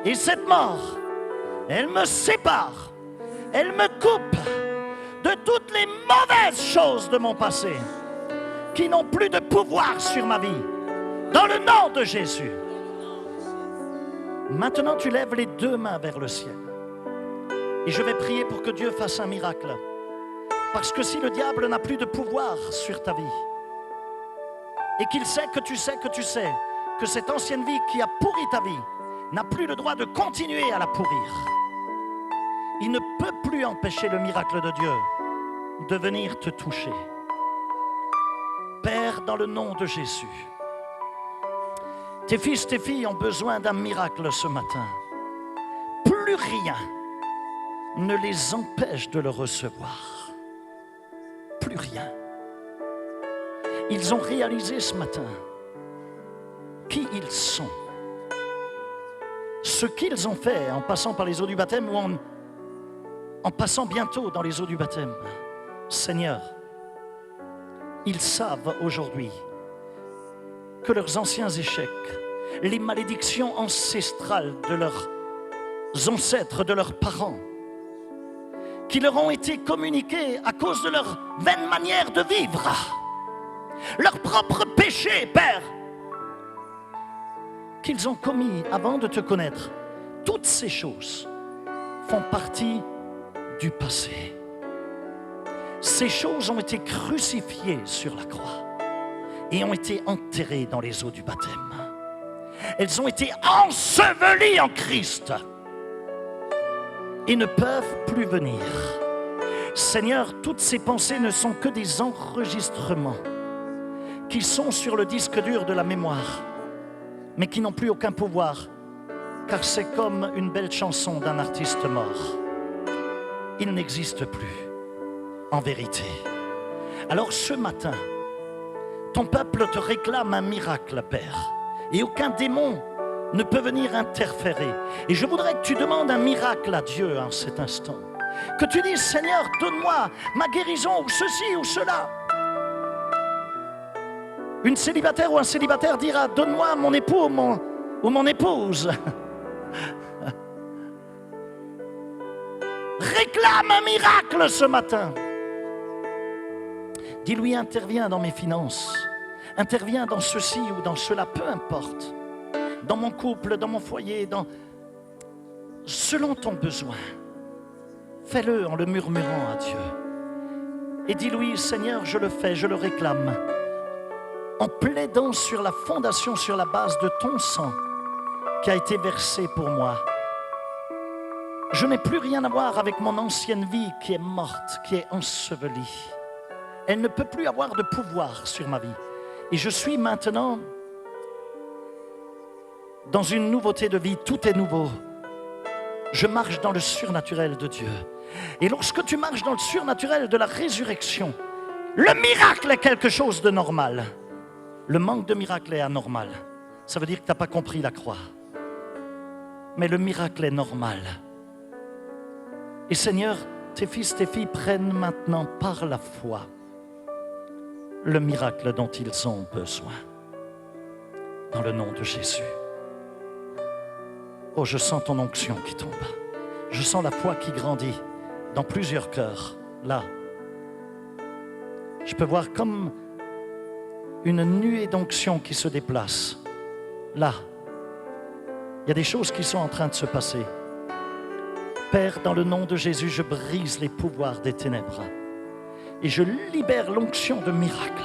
Et cette mort, elle me sépare, elle me coupe de toutes les mauvaises choses de mon passé qui n'ont plus de pouvoir sur ma vie. Dans le nom de Jésus. Maintenant, tu lèves les deux mains vers le ciel. Et je vais prier pour que Dieu fasse un miracle. Parce que si le diable n'a plus de pouvoir sur ta vie, et qu'il sait que tu sais que cette ancienne vie qui a pourri ta vie n'a plus le droit de continuer à la pourrir, il ne peut plus empêcher le miracle de Dieu de venir te toucher. Père, dans le nom de Jésus, tes fils, tes filles ont besoin d'un miracle ce matin. Plus rien ne les empêche de le recevoir. Plus rien. Ils ont réalisé ce matin qui ils sont. Ce qu'ils ont fait en passant par les eaux du baptême ou en passant bientôt dans les eaux du baptême. Seigneur, ils savent aujourd'hui que leurs anciens échecs, les malédictions ancestrales de leurs ancêtres, de leurs parents, qui leur ont été communiquées à cause de leur vaine manière de vivre, leurs propres péchés, Père, qu'ils ont commis avant de te connaître, toutes ces choses font partie du passé. Ces choses ont été crucifiées sur la croix et ont été enterrées dans les eaux du baptême. Elles ont été ensevelies en Christ et ne peuvent plus venir. Seigneur, toutes ces pensées ne sont que des enregistrements qui sont sur le disque dur de la mémoire, mais qui n'ont plus aucun pouvoir, car c'est comme une belle chanson d'un artiste mort. Il n'existe plus, en vérité. Alors ce matin, ton peuple te réclame un miracle, Père, et aucun démon ne peut venir interférer. Et je voudrais que tu demandes un miracle à Dieu en cet instant. Que tu dises, Seigneur, donne-moi ma guérison, ou ceci ou cela. Une célibataire ou un célibataire dira, donne-moi mon époux ou mon épouse. Réclame un miracle ce matin. Dis-lui, interviens dans mes finances. Interviens dans ceci ou dans cela, peu importe. Dans mon couple, dans mon foyer, selon ton besoin. Fais-le en le murmurant à Dieu. Et dis-lui, Seigneur, je le fais, je le réclame. En plaidant sur la fondation, sur la base de ton sang qui a été versé pour moi. Je n'ai plus rien à voir avec mon ancienne vie qui est morte, qui est ensevelie. Elle ne peut plus avoir de pouvoir sur ma vie. Et je suis maintenant dans une nouveauté de vie, tout est nouveau. Je marche dans le surnaturel de Dieu. Et lorsque tu marches dans le surnaturel de la résurrection, le miracle est quelque chose de normal. Le manque de miracle est anormal. Ça veut dire que tu n'as pas compris la croix. Mais le miracle est normal. Et Seigneur, tes fils, tes filles prennent maintenant par la foi le miracle dont ils ont besoin. Dans le nom de Jésus. Oh, je sens ton onction qui tombe. Je sens la foi qui grandit dans plusieurs cœurs. Là, je peux voir comme une nuée d'onction qui se déplace. Là, il y a des choses qui sont en train de se passer. Père, dans le nom de Jésus, je brise les pouvoirs des ténèbres et je libère l'onction de miracle.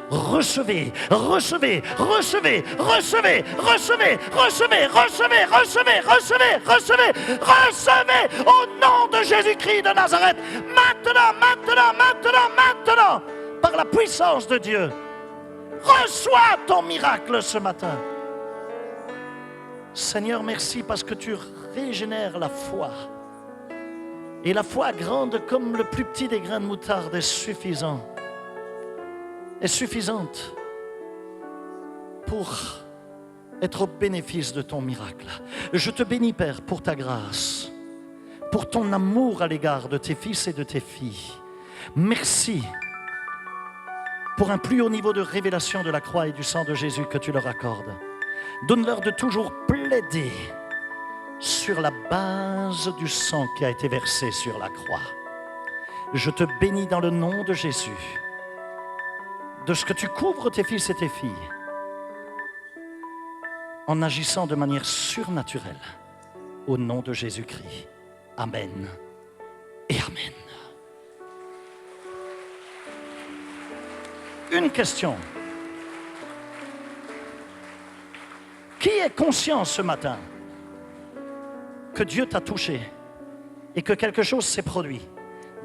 Recevez, recevez, recevez, recevez, recevez, recevez, recevez, recevez, recevez, recevez, recevez au nom de Jésus-Christ de Nazareth. Maintenant, maintenant, maintenant, maintenant, par la puissance de Dieu, reçois ton miracle ce matin. Seigneur, merci parce que tu régénères la foi. Et la foi grande comme le plus petit des grains de moutarde est suffisante pour être au bénéfice de ton miracle. Je te bénis, Père, pour ta grâce, pour ton amour à l'égard de tes fils et de tes filles. Merci pour un plus haut niveau de révélation de la croix et du sang de Jésus que tu leur accordes. Donne-leur de toujours plaider sur la base du sang qui a été versé sur la croix. Je te bénis dans le nom de Jésus, de ce que tu couvres tes fils et tes filles, en agissant de manière surnaturelle, au nom de Jésus-Christ. Amen et Amen. Une question. Qui est conscient ce matin que Dieu t'a touché et que quelque chose s'est produit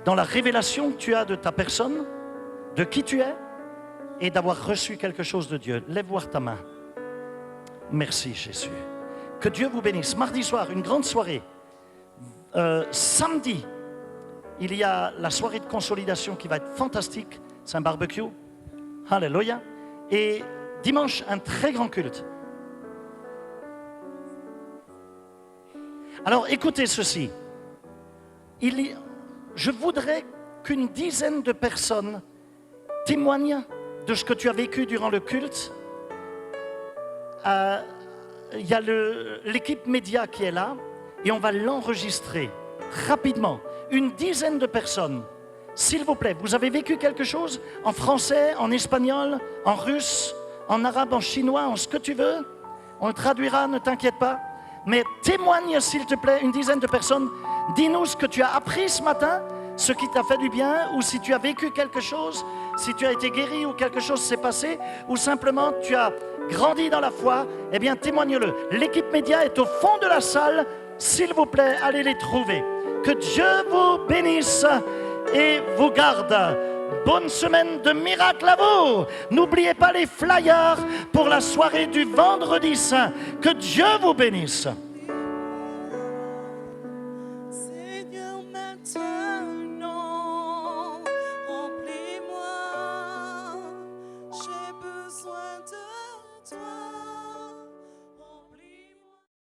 dans la révélation que tu as de ta personne, de qui tu es et d'avoir reçu quelque chose de Dieu? Lève voir ta main. Merci Jésus. Que Dieu vous bénisse. Mardi soir, une grande soirée. Samedi, il y a la soirée de consolidation qui va être fantastique. C'est un barbecue. Alléluia. Et dimanche, un très grand culte. Alors écoutez ceci. Je voudrais qu'une dizaine de personnes témoignent de ce que tu as vécu durant le culte. Il y a l'équipe média qui est là et on va l'enregistrer rapidement. Une dizaine de personnes, s'il vous plaît. Vous avez vécu quelque chose en français, en espagnol, en russe, en arabe, en chinois, en ce que tu veux. On le traduira, ne t'inquiète pas. Mais témoigne, s'il te plaît, une dizaine de personnes. Dis-nous ce que tu as appris ce matin, ce qui t'a fait du bien, ou si tu as vécu quelque chose, si tu as été guéri ou quelque chose s'est passé, ou simplement tu as grandi dans la foi, eh bien témoigne-le. L'équipe média est au fond de la salle. S'il vous plaît, allez les trouver. Que Dieu vous bénisse et vous garde. Bonne semaine de miracles à vous. N'oubliez pas les flyers pour la soirée du vendredi saint. Que Dieu vous bénisse.